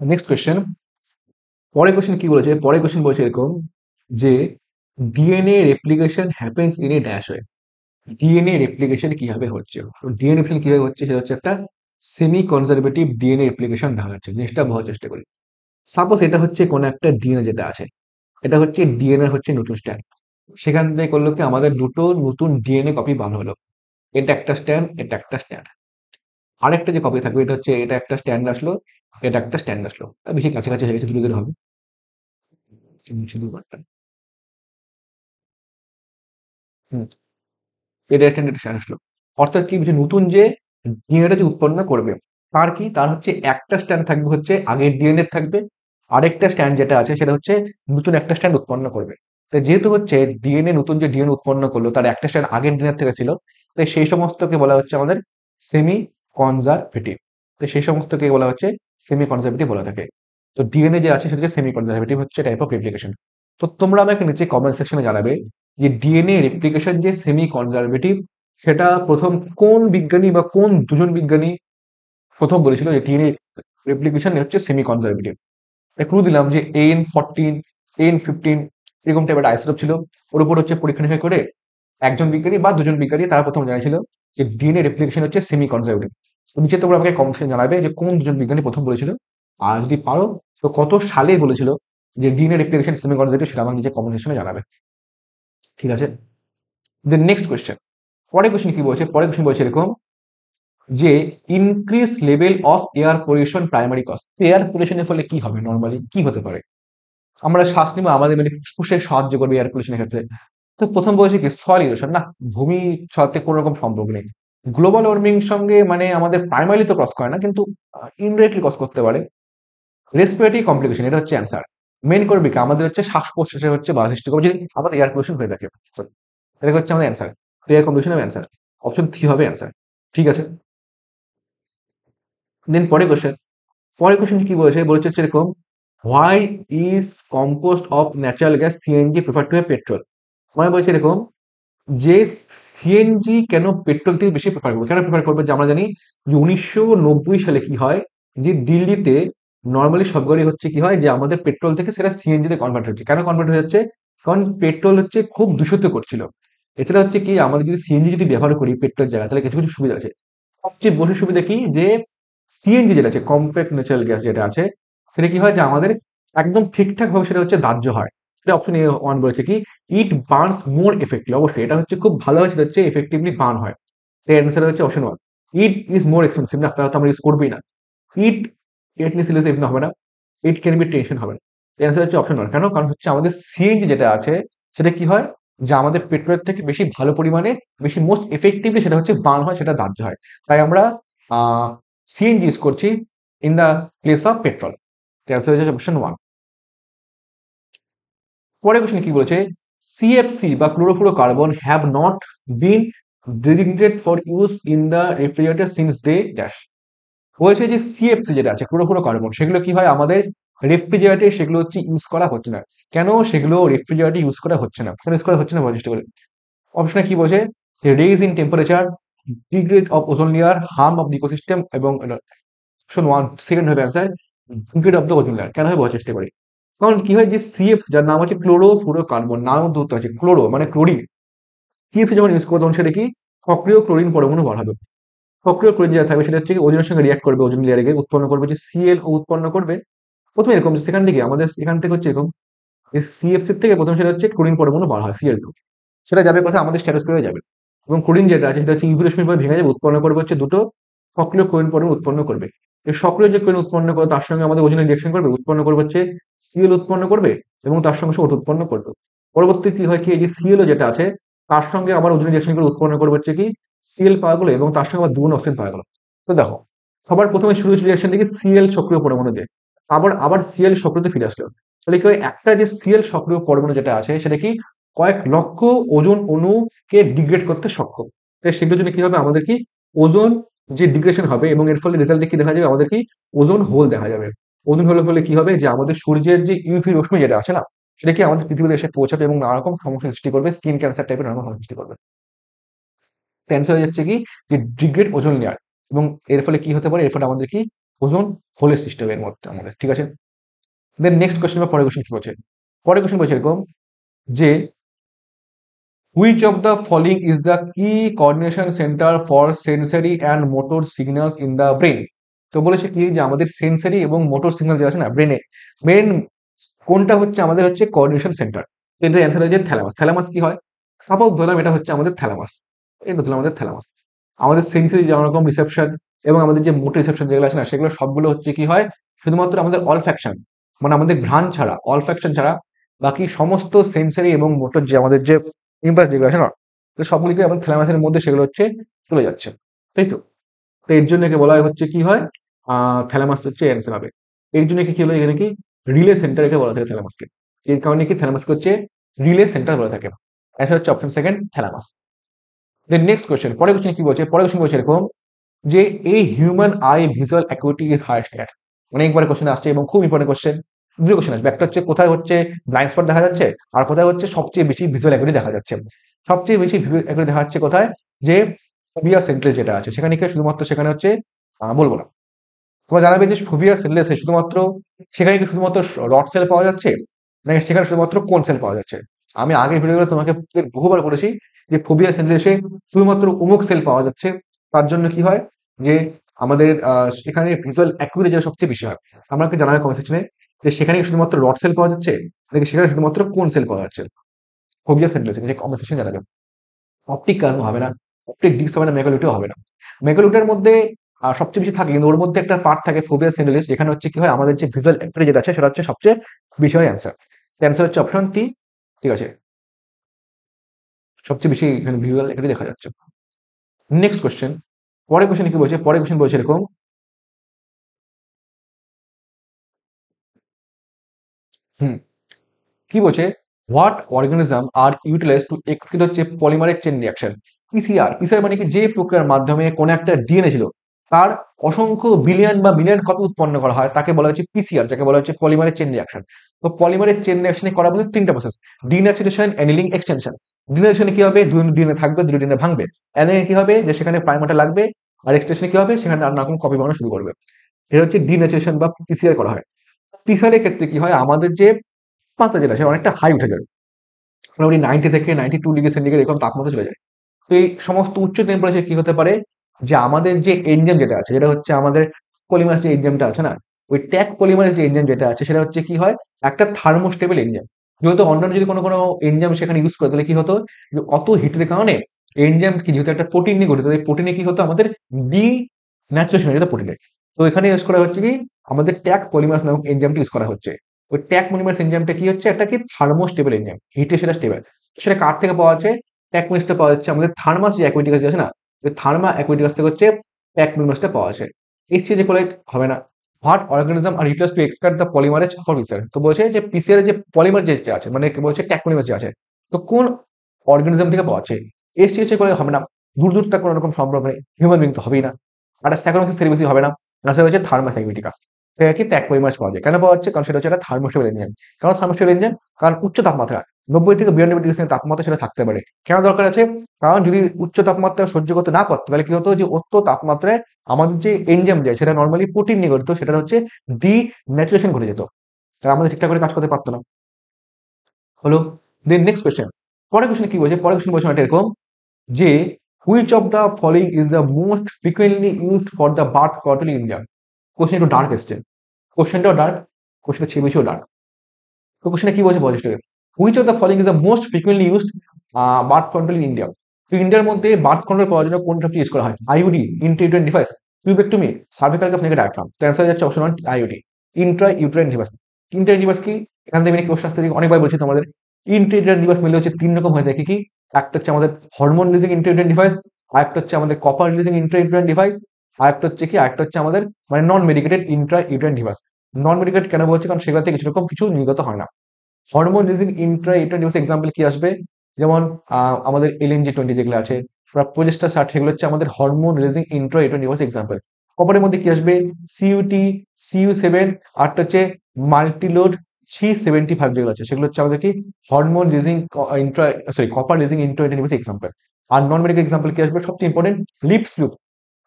নেক্সট কোয়েশ্চেন। পরের কোয়েশ্চেন কি বলেছে, পরের কোয়েশ্চেন বলেছে এরকম যে DNA replication happens in a dash way. DNA replication কিভাবে হচ্ছে, ডিএনএ রেপ্লিকেশন কিভাবে হচ্ছে, সেটা হচ্ছে একটা সেমি কনজারভেটিভ ডিএনএ রেপ্লিকেশন দেখা যাচ্ছে। জিনিসটা বোঝার চেষ্টা করি। সাপোজ এটা হচ্ছে কোন একটা ডিএনএ যেটা আছে, এটা হচ্ছে ডিএনএ হচ্ছে নতুন স্ট্যান্ড। সেখান থেকে করলো কি, আমাদের দুটো নতুন ডিএনএ কপি বার হলো। এটা একটা স্ট্যান্ড, এটা একটা স্ট্যান্ড। আরেকটা যে কপি থাকবে, এটা হচ্ছে এটা একটা স্ট্যান্ড আসলো, এটা একটা স্ট্যান্ড আসলো। বেশি কাছাকাছি হয়ে গেছে, দূরে দূরে হবে। শুধু হুম, এটা স্ট্যান্ড, এটা স্ট্যান্ড আসলো। অর্থাৎ কি, যে নতুন যে ডিএনএটা যে উৎপন্ন করবে, তার কি, তার হচ্ছে একটা স্ট্যান্ড থাকবে হচ্ছে আগের ডিএনএ থাকবে, আরেকটা স্ট্যান্ড যেটা আছে সেটা হচ্ছে নতুন একটা স্ট্যান্ড উৎপন্ন করবে। তো যেহেতু হচ্ছে ডিএনএ নতুন যে ডিএনএ উৎপন্ন করলো, তার একটা স্ট্যান্ড আগের ডিএনএ থেকে ছিল, তাই সেই সমস্তকে বলা হচ্ছে আমাদের সেমি কনজারভেটিভ। তো সেই সমস্তকে বলা হচ্ছে সেমি কনজারভেটিভ বলা থাকে। তো ডিএনএ যে আছে সেটা হচ্ছে সেমি কনজারভেটিভ হচ্ছে টাইপ অফ রেপ্লিকেশন। তো তোমরা আমাকে নিচে কমেন্ট সেকশনে জানাবে যে ডিএনএ রেপ্লিকেশন যে সেমি কনজারভেটিভ, সেটা প্রথম কোন বিজ্ঞানী বা কোন দুজন বিজ্ঞানী প্রথম বলেছিল যে ডিএনএ রেপ্লিকেশন হচ্ছে সেমি কনজারভেটিভ। ক্লু দিলাম যে AN14, AN15 এরকম টাইপের আইসোটোপ ছিল। ওর উপর হচ্ছে পরীক্ষা নিরীক্ষা করে একজন বিজ্ঞানী বা দুজন বিজ্ঞানী তারা প্রথম জানিয়েছিল যে ডিএনএ রেপ্লিকেশন হচ্ছে সেমি কনজারভেটিভ। তো নিচে তোমরা আমাকে কমেন্টে জানাবে যে কোন দুজন বিজ্ঞানী প্রথম বলেছিল, আর যদি পারো তো কত সালে বলেছিল যে ডিএনএ রেপ্লিকেশন সেমি কনজারভেটিভ, সেটা আমাকে নিচে কমেন্ট সেকশনে জানাবে। ঠিক আছে, দেন নেক্সট কোয়েশ্চেন। পরের কোয়েশ্চেন কি বলছে, পরের কোয়েশ্চেন বলছে এরকম যে increase level of air pollution primary cause. Air পলিউশনের ফলে কি হবে, নর্মালি কি হতে পারে? আমরা শ্বাস নিব, আমাদের মানে ফুসফুসে সাহায্য করবে এয়ার পলিউশনের ক্ষেত্রে। তো প্রথম বলছে কি সয়েল ইরোশন, না ভূমি ছাড়তে কোনো রকম সম্ভব নেই। গ্লোবাল ওয়ার্মিং সঙ্গে মানে আমাদের প্রাইমারি তো ক্রস করে না, কিন্তু ইনডিরেক্টলি ক্রস করতে পারে। রেসপিরেটরি কমপ্লিকেশন, এটা হচ্ছে অ্যান্সার। মেন করবে কি আমাদের হচ্ছে শ্বাস প্রশ্বাসের হচ্ছে বাধা সৃষ্টি করবে যদি আমাদের এয়ার পলিউশন হয়ে থাকে। Sorry, এটা হচ্ছে আমাদের অ্যান্সার। এয়ার কমপ্লিকেশন হবে অ্যান্সার, অপশন থ্রি হবে অ্যান্সার। ঠিক আছে, দেন পরের কোশ্চেন কি বলেছে, বলেছে হচ্ছে এরকম, why is compost of natural gas CNG prefer to petrol. মানে বলছে এরকম যে সিএনজি কেন পেট্রোল থেকে বেশি প্রেফার করবে, কেন প্রেফার করবে, যে আমরা জানি যে 1990 সালে কি হয়, যে দিল্লিতে নর্মালি সব গাড়ি হচ্ছে কি হয় যে আমাদের পেট্রোল থেকে সেটা সিএনজি তে কনভার্ট হচ্ছে। কেন কনভার্ট হয়ে যাচ্ছে, কারণ পেট্রোল হচ্ছে খুব দূষিত করছিল। এছাড়া হচ্ছে কি আমাদের যদি সিএনজি যদি ব্যবহার করি পেট্রোল জায়গায়, তাহলে কিছু কিছু সুবিধা আছে। সবচেয়ে বেশি সুবিধা কি, যে সিএনজি যেটা আছে কমপ্লেক্স ন্যাচারাল গ্যাস যেটা আছে, সেটা কি হয় যে আমাদের একদম ঠিকঠাক ভাবে সেটা হচ্ছে দাহ্য হয়। সেটা অপশন এ ওয়ান বলেছে কি, ইট বার্নস মোর এফেক্টিভ। অবশ্যই এটা হচ্ছে খুব ভালো হয়, সেটা হচ্ছে এফেক্টিভলি বার্ন হয়। এর অ্যান্সার হচ্ছে option one. It is more expensive, না তাহলে তো আমরা ইউজ করবোই না। ইট ইট নিয়ে এমনি হবে না, ইট ক্যান বি টেনশন হবে না। অ্যান্সার হচ্ছে অপশন ওয়ান। কেন, কারণ হচ্ছে আমাদের সিএনজি যেটা আছে সেটা কি হয়, যে আমাদের পেট্রোলের থেকে বেশি ভালো পরিমাণে, বেশি মোস্ট এফেক্টিভলি সেটা হচ্ছে বার্ন হয়, সেটা দাহ্য হয়। তাই আমরা সিএনজি ইউজ করছি in the place of petrol. Answer হচ্ছে অপশন ওয়ান। পরের কোশ্চেন কি বলেছে, সিএফসি বা chlorofluorocarbon have not been designated for use in the refrigerator since they dash. বলছে যে সিএফসি যেটা আছে ক্লোরোফ্লোরোকার্বন, সেগুলো কি হয় আমাদের রেফ্রিজারেটরে সেগুলো হচ্ছে ইউজ করা হচ্ছে না। কেন সেগুলো রেফ্রিজারেটরে ইউজ করা হচ্ছে না, কেন ইউজ করা হচ্ছে না বলার চেষ্টা করে। অপশনে কি বলছে, rise in temperature, degrade of ozone layer, harm of the ecosystem, এবং অপশন ওয়ান সেকেন্ড হবে answer, degrade of the ozone layer. কেন হয় বলার চেষ্টা করি। কারণ কি হয় যে সিএফসি যার নাম হচ্ছে ক্লোরোফ্লোরোকার্বন, নাম ধরতে আছে ক্লোরো মানে ক্লোরিন। সিএফসি যখন ইউজ করবো তখন সেটা কি সক্রিয় ক্লোরিন পরমাণু বার হবে। সক্রিয় ক্লোরিন যেটা থাকবে সেটা হচ্ছে কি ওজনের সঙ্গে রিয়াক্ট করবে, ওজন লেয়ারে গিয়ে উৎপন্ন করবে যে সিএল উৎপন্ন করবে। প্রথমে এরকম সেখান থেকে আমাদের এখান থেকে হচ্ছে এরকম সিএফসি থেকে প্রথম সেটা হচ্ছে ক্লোরিন পরমাণু বার হয় সিএল2। সেটা যাবে কোথায়, আমাদের স্ট্র্যাটোস্ফিয়ারে যাবে। এবং ক্লোরিন যেটা আছে সেটা হচ্ছে ইউভি রশ্মির পরে ভেঙে যাবে, উৎপন্ন করবে হচ্ছে দুটো সক্রিয় ক্লোরিন পরমাণু উৎপন্ন করবে। এই সক্রিয় যে ক্লোরিন উৎপন্ন করে তার সঙ্গে আমাদের ওজনের রিয়াকশন করবে, উৎপন্ন করবে হচ্ছে সিএল উৎপন্ন করবে, এবং তার সঙ্গে সঙ্গে উৎপন্ন করবে। পরবর্তী কি হয় কি, এই যে সিএলও যেটা আছে তার সঙ্গে আবার ওজনের রিয়াকশন করে উৎপন্ন করবে হচ্ছে কি সিএল পাওয়া গেলো, এবং তার সঙ্গে আবার দুগুণ অক্সিজেন পাওয়া গেলো। তো দেখো, সবার প্রথমে শুরু হচ্ছে রিয়াকশন থেকে সিএল সক্রিয় পরমাণু দিয়ে, আবার আবার সিএল সক্রিয়তে ফিরে আসলো। তাহলে কি হয়, একটা যে সিএল সক্রিয় পরমাণু যেটা আছে সেটা কি কয়েক লক্ষ ওজন অণুকে ডিগ্রেড করতে সক্ষম। তাই সেগুলোর জন্য কি হবে, আমাদের কি ওজন যে ডিগ্রেশন হবে, এবং এর ফলে রেজাল্টে কি দেখা যাবে, আমাদের কি ওজন হোল দেখা যাবে। ওজন হোল হলে কি হবে, যে আমাদের সূর্যের যে ইউভি রশ্মি যেটা আছে না, সেটা কি আমাদের পৃথিবীতে এসে পৌঁছাবে এবং নানা রকম সমস্যা সৃষ্টি করবে, স্কিন ক্যান্সার টাইপের নানা রকম সমস্যা সৃষ্টি করবে। ক্যান্সার হয়ে যাচ্ছে কি যে ডিগ্রেড ওজন লেয়ার, এবং এর ফলে কি হতে পারে, এর ফলে আমাদের কি ওজন হোলের সৃষ্টি হবে এর মধ্যে আমাদের। ঠিক আছে, দেন নেক্সট কোয়েশ্চেন বা পরের কোয়েশ্চেন কি বলছে, পরের কোয়েশ্চেন বলছে এরকম যে which of the following is the key coordination center for sensory and motor signals in the brain. তো বলেছে কি যে আমাদের সেন্সরি এবং মোটর সিগন্যাল যে আছে না ব্রেনে, মেন কোনটা হচ্ছে আমাদের হচ্ছে কোঅর্ডিনেশন সেন্টার। এটার অ্যান্সার হচ্ছে থ্যালামাস। থ্যালামাস কি হয়, সাপোজ ধরলাম এটা হচ্ছে আমাদের থ্যালামাস, এটা ধরলাম আমাদের থ্যালামাস। আমাদের সেন্সরি যেমন রকম রিসেপশন এবং আমাদের যে মোটর রিসেপশন যেগুলো আছে না, সেগুলো সবগুলো হচ্ছে কি হয় শুধুমাত্র আমাদের অলফ্যাকশন, মানে আমাদের ঘ্রাণ ছাড়া, অলফ্যাকশন ছাড়া বাকি সমস্ত সেন্সরি এবং মোটর যে আমাদের যে ইম্পালস যেগুলো আছে না, তো সবগুলিকে আমাদের থ্যালামাসের মধ্যে সেগুলো হচ্ছে চলে যাচ্ছে। তাই তো, তো এর জন্য একে বলা হচ্ছে কি হয়, থ্যালামাস হচ্ছে অ্যান্সার হবে। এর জন্য কি হলো, এখানে কি রিলে সেন্টার একে বলা থাকে থ্যালামাসকে। এর কারণে কি থ্যালামাসকে হচ্ছে রিলে সেন্টার বলা থাকে। অ্যান্সার হচ্ছে option second thalamus. Then next question, পরের কোয়েশ্চেন কি বলছে, পরের কোয়েশ্চেন বলছে এরকম যে এই human eye visual acuity is highest at. অনেকবার কোয়েশ্চেন আসছে এবং খুব ইম্পর্টেন্ট কোয়েশ্চেন। দুটো কোয়েশ্চেন আসবে, একটা হচ্ছে কোথায় হচ্ছে ব্লাইন্ড স্পট দেখা যাচ্ছে, আর কোথায় হচ্ছে সবচেয়ে বেশি ভিজুয়াল অ্যাকুইটি দেখা যাচ্ছে। সবচেয়ে বেশি ভিজুয়াল অ্যাকুইটি দেখা যাচ্ছে কোথায়, যে ফোবিয়া সেন্টার যেটা আছে সেখানে কি শুধুমাত্র সেখানে হচ্ছে বলবো না, তোমরা জানাবে যে ফোবিয়া সেন্টারে শুধুমাত্র সেখানে কি শুধুমাত্র রড সেল পাওয়া যাচ্ছে, নাকি সেখানে শুধুমাত্র কোন সেল পাওয়া যাচ্ছে। আমি আগের ভিডিওগুলো তোমাকে বহুবার বলেছি যে ফোবিয়া সেন্টারে এসে শুধুমাত্র অমুক সেল পাওয়া যাচ্ছে। তার জন্য কি হয়, যে আমাদের সেখানে ভিজুয়াল অ্যাকুইটি যেটা সবচেয়ে বেশি হয়। আমাকে জানাবে কমেন্ট সেকশনে যে সেখানে কি শুধুমাত্র রড সেল পাওয়া যাচ্ছে, নাকি সেখানে শুধুমাত্র কোন সেল পাওয়া যাচ্ছে। ফোবিয়া সেন্টারে কমেন্ট সেকশনে জানাবে। অপটিক কাজও হবে না, অপটিক ডিস্ক হবে না, মেগালিটিও হবে না। মেগালিটার মধ্যে সবচেয়ে বেশি থাকে, কিন্তু ওর মধ্যে একটা পার্ট থাকে ফোবিয়া সেন্টালিস, যেখানে হচ্ছে কি হয় আমাদের যে ভিজুয়াল অ্যাকুইটি যেটা আছে সেটা হচ্ছে সবচেয়ে বেশি হয় অ্যান্সার। অ্যান্সার হচ্ছে অপশন টি। ঠিক আছে, সবচেয়ে বেশি এখানে ভিজুয়াল অ্যাকুইটি দেখা যাচ্ছে। নেক্সট কোশ্চেন, পরের কোশ্চেন কি বলছে, পরের কোশ্চেন বলছে এরকম, হুম কি বলছে, what organism are utilise to execute হচ্ছে polymerase chain reaction. PCR, PCR মানে কি, যে প্রক্রিয়ার মাধ্যমে কোনো একটা ডিএনএ ছিল তার অসংখ্য বিলিয়ন বা মিলিয়ন কপি উৎপন্ন করা হয় তাকে বলা হচ্ছে পিসিআর, যাকে বলা হচ্ছে পলিমারেজ চেন রিয়াকশন। তো পলিমারেজ চেন রিয়াকশনে করা বলছে তিনটা প্রসেস, ডিন্যাচুরেশন, অ্যানিলিং, এক্সটেনশন। ডিন্যাচুরেশনে কি হবে, দুই ডিএনএ থাকবে, দুই ডিএনএ ভাঙবে। অ্যানিলিং কি হবে, যে সেখানে প্রাইমারটা লাগবে। আর এক্সটেনশনে কি হবে, সেখানে আর না কোনো কপি বানানো শুরু করবে। এটা হচ্ছে ডিন্যাচুরেশন বা পিসিআর করা হয়। পিসিআর এর ক্ষেত্রে কি হয়, আমাদের যে তাপমাত্রা যেটা সেটা অনেকটা হাই উঠে যায়, মোটামুটি 90 থেকে 92 ডিগ্রি সেন্টিগ্রেড এরকম তাপমাত্রা চলে যায়। তো এই সমস্ত উচ্চ টেম্পারেচার কি হতে পারে, যে আমাদের যে এনজাইম যেটা আছে, যেটা হচ্ছে আমাদের পলিমারেজ যে এনজাইমটা আছে না, ওই ট্যাগ পলিমারেজ যে এনজাইম যেটা আছে সেটা হচ্ছে কি হয়, একটা থার্মোস্টেবল এনজাইম। যেহেতু অন্যান্য যদি কোনো এনজাইম সেখানে ইউজ করে, তাহলে কি হতো, যে অত হিটের কারণে এনজাইম কি, যেহেতু একটা প্রোটিন নিয়ে গঠিত, এই প্রোটিনে কি হতো, আমাদের ডি ন্যাচুরেশন হয়ে যেত প্রোটিনে। তো এখানে ইউজ করা হচ্ছে কি, আমাদের ট্যাগ পলিমারেজ নামক এনজাইমটা ইউজ করা হচ্ছে। ওই ট্যাগ পলিমারেজ এনজাইমটা কি হচ্ছে, একটা কি থার্মোস্টেবল এনজাইম, হিটে সেটা স্টেবল। সেটা কার থেকে পাওয়া যাচ্ছে, ট্যাগ পলিমারেজটা পাওয়া যাচ্ছে আমাদের থার্মাস যে অ্যাকুইটিক আছে না, ওই থার্মা অ্যাকুইটিকাস থেকে হচ্ছে ট্যাগ পলিমারেজটা পাওয়া যায়। এর চেয়ে যে করে হবে না। What organism are utilise to extract the polymerase for PCR. তো বলছে যে পিসিআর যে পলিমার যে আছে, মানে কি বলছে, ট্যাগ পলিমার যে আছে, তো কোন অর্গানিজম থেকে পাওয়া যাচ্ছে। এর চেয়ে করে হবে না, দূর দূরটা কোনো রকম সম্ভব নেই, হিউম্যান বিং তো হবেই না। আর স্যাকারোসিস সেরিবেসি হবে না, আনসার হচ্ছে থার্মাস অ্যাকুইটিকাস। সেটা কি ট্যাগ পলিমারেজ পাওয়া যায়, কেন পাওয়া যাচ্ছে, কারণ সেটা হচ্ছে একটা থার্মোস্টেবল এনজাইম। কেন থার্মোস্টেবল এনজাইম, কারণ উচ্চ তাপমাত্রা 90 থেকে 92 ডিগ্রি তাপমাত্রা সেটা থাকতে পারে। কেন দরকার আছে, কারণ যদি উচ্চ তাপমাত্রা সহ্য করতে না পারতো, তাহলে কি হতো, যে উচ্চ তাপমাত্রায় আমাদের যে এনজাইম যায় সেটা নর্মালি প্রোটিন নিয়ে গঠিত, সেটা হচ্ছে ডি ন্যাচুরেশন ঘটে যেত, তারা আমাদের ঠিকঠাক করে কাজ করতে পারতো না। হলো। দেন নেক্সট কোয়েশ্চেন, পরের কোয়েশ্চেন কি বলছে, পরের কোয়েশ্চেন বলছে এটা এরকম, যে which of the following is the most frequently used for the birth control in India. Question একটু ডার্ক এসছে, কোশ্চেনটাও ডার্ক, কোশ্চেনটা চেয়ে বেশিও ডার্ক। তো কোশ্চেনে কি বলছে বলছে, which of the following is the most frequently used birth control in India. তো ইন্ডিয়ার মধ্যে বার্থ কন্ট্রোল পাওয়ার জন্য কোন সবচেয়ে ইউজ করা হয়, IUD, intra device, tubectomy, cervical cap negative diaphragm. তো অ্যান্সার যাচ্ছে option 1 IUD, intra uterine device. Intra device কি, এখান থেকে কোশ্চেন আসতে অনেকবার বলছি তোমাদের, ইন্ট্রা ইউটেরাইন ডিভাইস মিলে হচ্ছে তিন রকম হয়ে থাকে, কি, একটা হচ্ছে আমাদের hormone releasing intra uterine device, আরেকটা হচ্ছে আমাদের copper releasing intra uterine device, আরেকটা হচ্ছে কি, আরেকটা হচ্ছে আমাদের মানে নন মেডিকেটেড ইন্ট্রা ইউটেরাইন ডিভাইস। নন মেডিকেটেড কেন বলছি, কারণ সেগুলোতে কিছু রকম কিছু নির্গত হয় না। Hormone releasing intra uterine device example কি আসবে, যেমন আমাদের এলএনজি 20 যেগুলো আছে, প্রজেস্টার 60, সেগুলো হচ্ছে আমাদের hormone releasing intra uterine device example. কপারের মধ্যে কি আসবে, সিইউটি, সিইউ7, আরটা হচ্ছে মাল্টিলোড 375 যেগুলো আছে, সেগুলো হচ্ছে আমাদের কি hormone releasing intra, sorry, copper releasing intra uterine device example. আর নন মেডিকেল এক্সাম্পল কি আসবে, সবচেয়ে important, Lippes loop.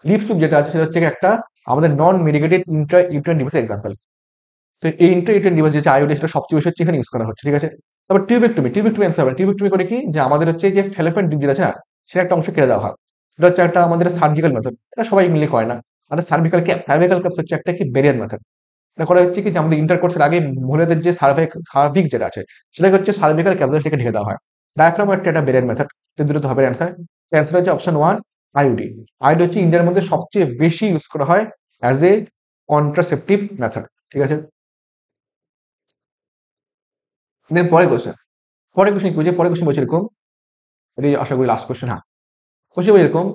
Lippes loop যেটা আছে সেটা হচ্ছে একটা আমাদের non medicated intra uterine device example. তো এই ইন্টারনেট ডিভাইস যেটা আইওটি, সেটা সবচেয়ে বেশি হচ্ছে এখানে ইউজ করা হচ্ছে, ঠিক আছে। তারপর টিউবেক্টমি, টিউবেক্টমি অ্যান্সার হবে, টিউবেক্টমি করে কি, যে আমাদের হচ্ছে যে ফ্যালোপিয়ান টিউব যেটা আছে না, সেটা একটা অংশ কেটে দেওয়া হয়। এটা হচ্ছে একটা আমাদের সার্জিক্যাল মেথড, এটা সবাই মিলে করে না। আর সার্ভিক্যাল ক্যাপ, সার্ভিক্যাল ক্যাপস হচ্ছে একটা কি বেরিয়ার মেথড। এটা করা হচ্ছে কি, যে আমাদের ইন্টারকোর্সের আগে মহিলাদের যে সার্ভিক্স যেটা আছে সেটাকে হচ্ছে সার্ভিক্যাল ক্যাপ থেকে ঢেকে দেওয়া হয়। ডায়াফ্রাম একটা বেরিয়ার মেথড। তো দুটো তো হবে অ্যান্সার। অ্যান্সার হচ্ছে অপশন 1 আইওডি। আইওডি হচ্ছে ইন্ডিয়ার মধ্যে সবচেয়ে বেশি ইউজ করা হয় অ্যাজ এ কন্ট্রাসেপটিভ মেথড, ঠিক আছে। দেন পরের কোশ্চেন, পরের কোশ্চেন কি বলছে, পরের কোশ্চেন বলছে এরকম, এটাই আশা করি লাস্ট কোশ্চেন, হ্যাঁ। কোশ্চেন বলছে এরকম,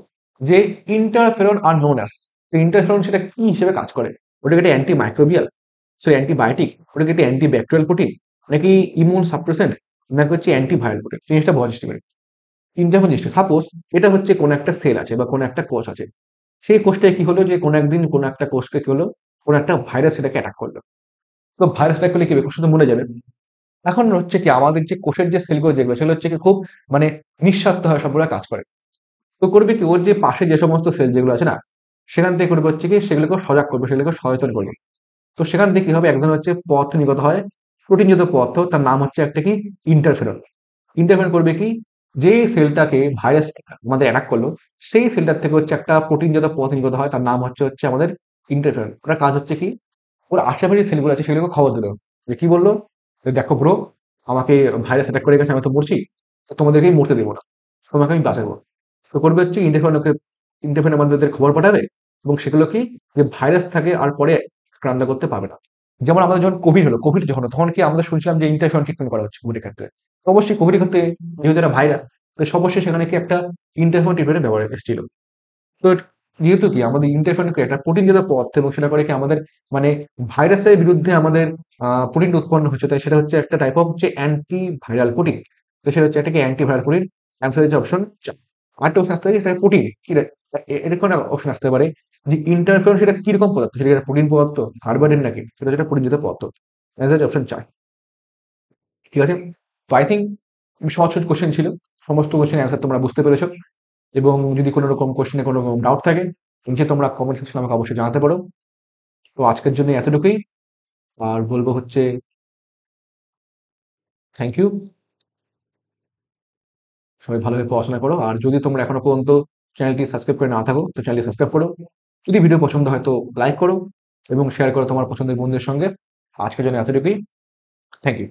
যে ইন্টারফেরন আর নোন অ্যাস, তো ইন্টারফেরন সেটা কি হিসেবে কাজ করে, ওটাকে একটা অ্যান্টি মাইক্রোবিয়াল, সরি অ্যান্টিবায়োটিক, ওটাকে একটা অ্যান্টি ব্যাকটেরিয়াল প্রোটিন, নাকি ইমিউন সাপ্রেসেন্ট, নাকি হচ্ছে অ্যান্টিভাইরাল প্রোটিন, জিনিসটা বোঝার চেষ্টা করি। ইন্টারফেরন জিনিসটা, সাপোজ এটা হচ্ছে কোনো একটা সেল আছে বা কোনো একটা কোষ আছে, সেই কোষটায় কি হলো, যে কোনো একদিন কোনো একটা কোষকে কি হলো, কোনো একটা ভাইরাস সেটাকে অ্যাটাক করলো। তো ভাইরাস অ্যাটাক করলে কি হবে, কোষ তো মরে যাবে। এখন হচ্ছে কি, আমাদের যে কোষের যে সেলগুলো যেগুলো, সেগুলো হচ্ছে কি খুব মানে নিঃস্বার্থ হয়, সবগুলো কাজ করে। তো করবে কি, ওর যে পাশে যে সমস্ত সেল যেগুলো আছে না, সেখান থেকে করবে হচ্ছে কি, সেগুলোকে সজাগ করবে, সেগুলোকে সচেতন করবে। তো সেখান থেকে কি হবে, এক ধরনের হচ্ছে পদার্থ নির্গত হয়, প্রোটিনজাত পদার্থ, তার নাম হচ্ছে একটা কি, ইন্টারফেরন। ইন্টারফেরন করবে কি, যে সেলটাকে ভাইরাস আমাদের অ্যাটাক করলো, সেই সেলটার থেকে হচ্ছে একটা প্রোটিনজাত পদার্থ নির্গত হয়, তার নাম হচ্ছে আমাদের ইন্টারফেরন। ওটার কাজ হচ্ছে কি, ওর আশেপাশে যে সেলগুলো আছে সেগুলোকে খবর দিল, যে কি বললো, যে দেখো ব্রো, আমাকে ভাইরাস অ্যাটাক করে গেছে, আমি তো মরছি, তো তোমাদেরকেই মরতে দেবো না, তোমাকে আমি বাঁচাবো। তো করবে হচ্ছে ইন্টারফেরনকে, ইন্টারফেরন আমাদের খবর পাঠাবে, এবং সেগুলো কি, যে ভাইরাস থাকে আর পরে আক্রান্ত করতে পারবে না। যেমন আমাদের যখন কোভিড হলো, কোভিড যখন হলো, তখন কি আমরা শুনছিলাম যে ইন্টারফেরন ট্রিটমেন্ট করা হচ্ছে কোভিডের ক্ষেত্রে। তো অবশ্যই কোভিডের ক্ষেত্রে যেহেতু একটা ভাইরাস, তো অবশ্যই সেখানে কি একটা ইন্টারফেরন ট্রিটমেন্টের ব্যবহার এসেছিল। তো যেহেতু কি আমাদের ইন্টারফেরন কি একটা প্রোটিন জাতীয় পদার্থ এবং সেটা করে কি আমাদের মানে ভাইরাসের বিরুদ্ধে আমাদের প্রোটিন উৎপন্ন হচ্ছে, তাই সেটা হচ্ছে একটা টাইপ অফ যে অ্যান্টি ভাইরাল প্রোটিন। তো সেটা হচ্ছে একটা কি অ্যান্টি ভাইরাল প্রোটিন। অ্যান্সার হচ্ছে অপশন আরেকটা অপশন আসতে পারে সেটা প্রোটিন কি এটা কোন অপশন আসতে পারে যে ইন্টারফেরন সেটা কিরকম পদার্থ, সেটা একটা প্রোটিন পদার্থ, কার্বোহাইড্রেট নাকি সেটা যেটা প্রোটিন জাতীয় পদার্থ। অ্যান্সার হচ্ছে অপশন 4। ঠিক আছে, তো আই থিঙ্ক সহজ সহজ কোশ্চেন ছিল, সমস্ত কোশ্চেন অ্যান্সার তোমরা বুঝতে পেরেছো। এবং যদি কোনো রকম কোশ্চেনে কোনো রকম ডাউট থাকে নিচে তোমরা কমেন্ট সেকশনে আমাকে অবশ্যই জানাতে পারো। তো আজকের জন্য এতটুকুই। আর বলবো হচ্ছে থ্যাংক ইউ। সবাই ভালোভাবে পড়াশোনা করো, আর যদি তোমরা এখনো পর্যন্ত চ্যানেলটি সাবস্ক্রাইব করে না থাকো তো চ্যানেলটি সাবস্ক্রাইব করো। যদি ভিডিও পছন্দ হয় তো লাইক করো এবং শেয়ার করো তোমার পছন্দের বন্ধুদের সঙ্গে। আজকের জন্য এতটুকুই। Thank you.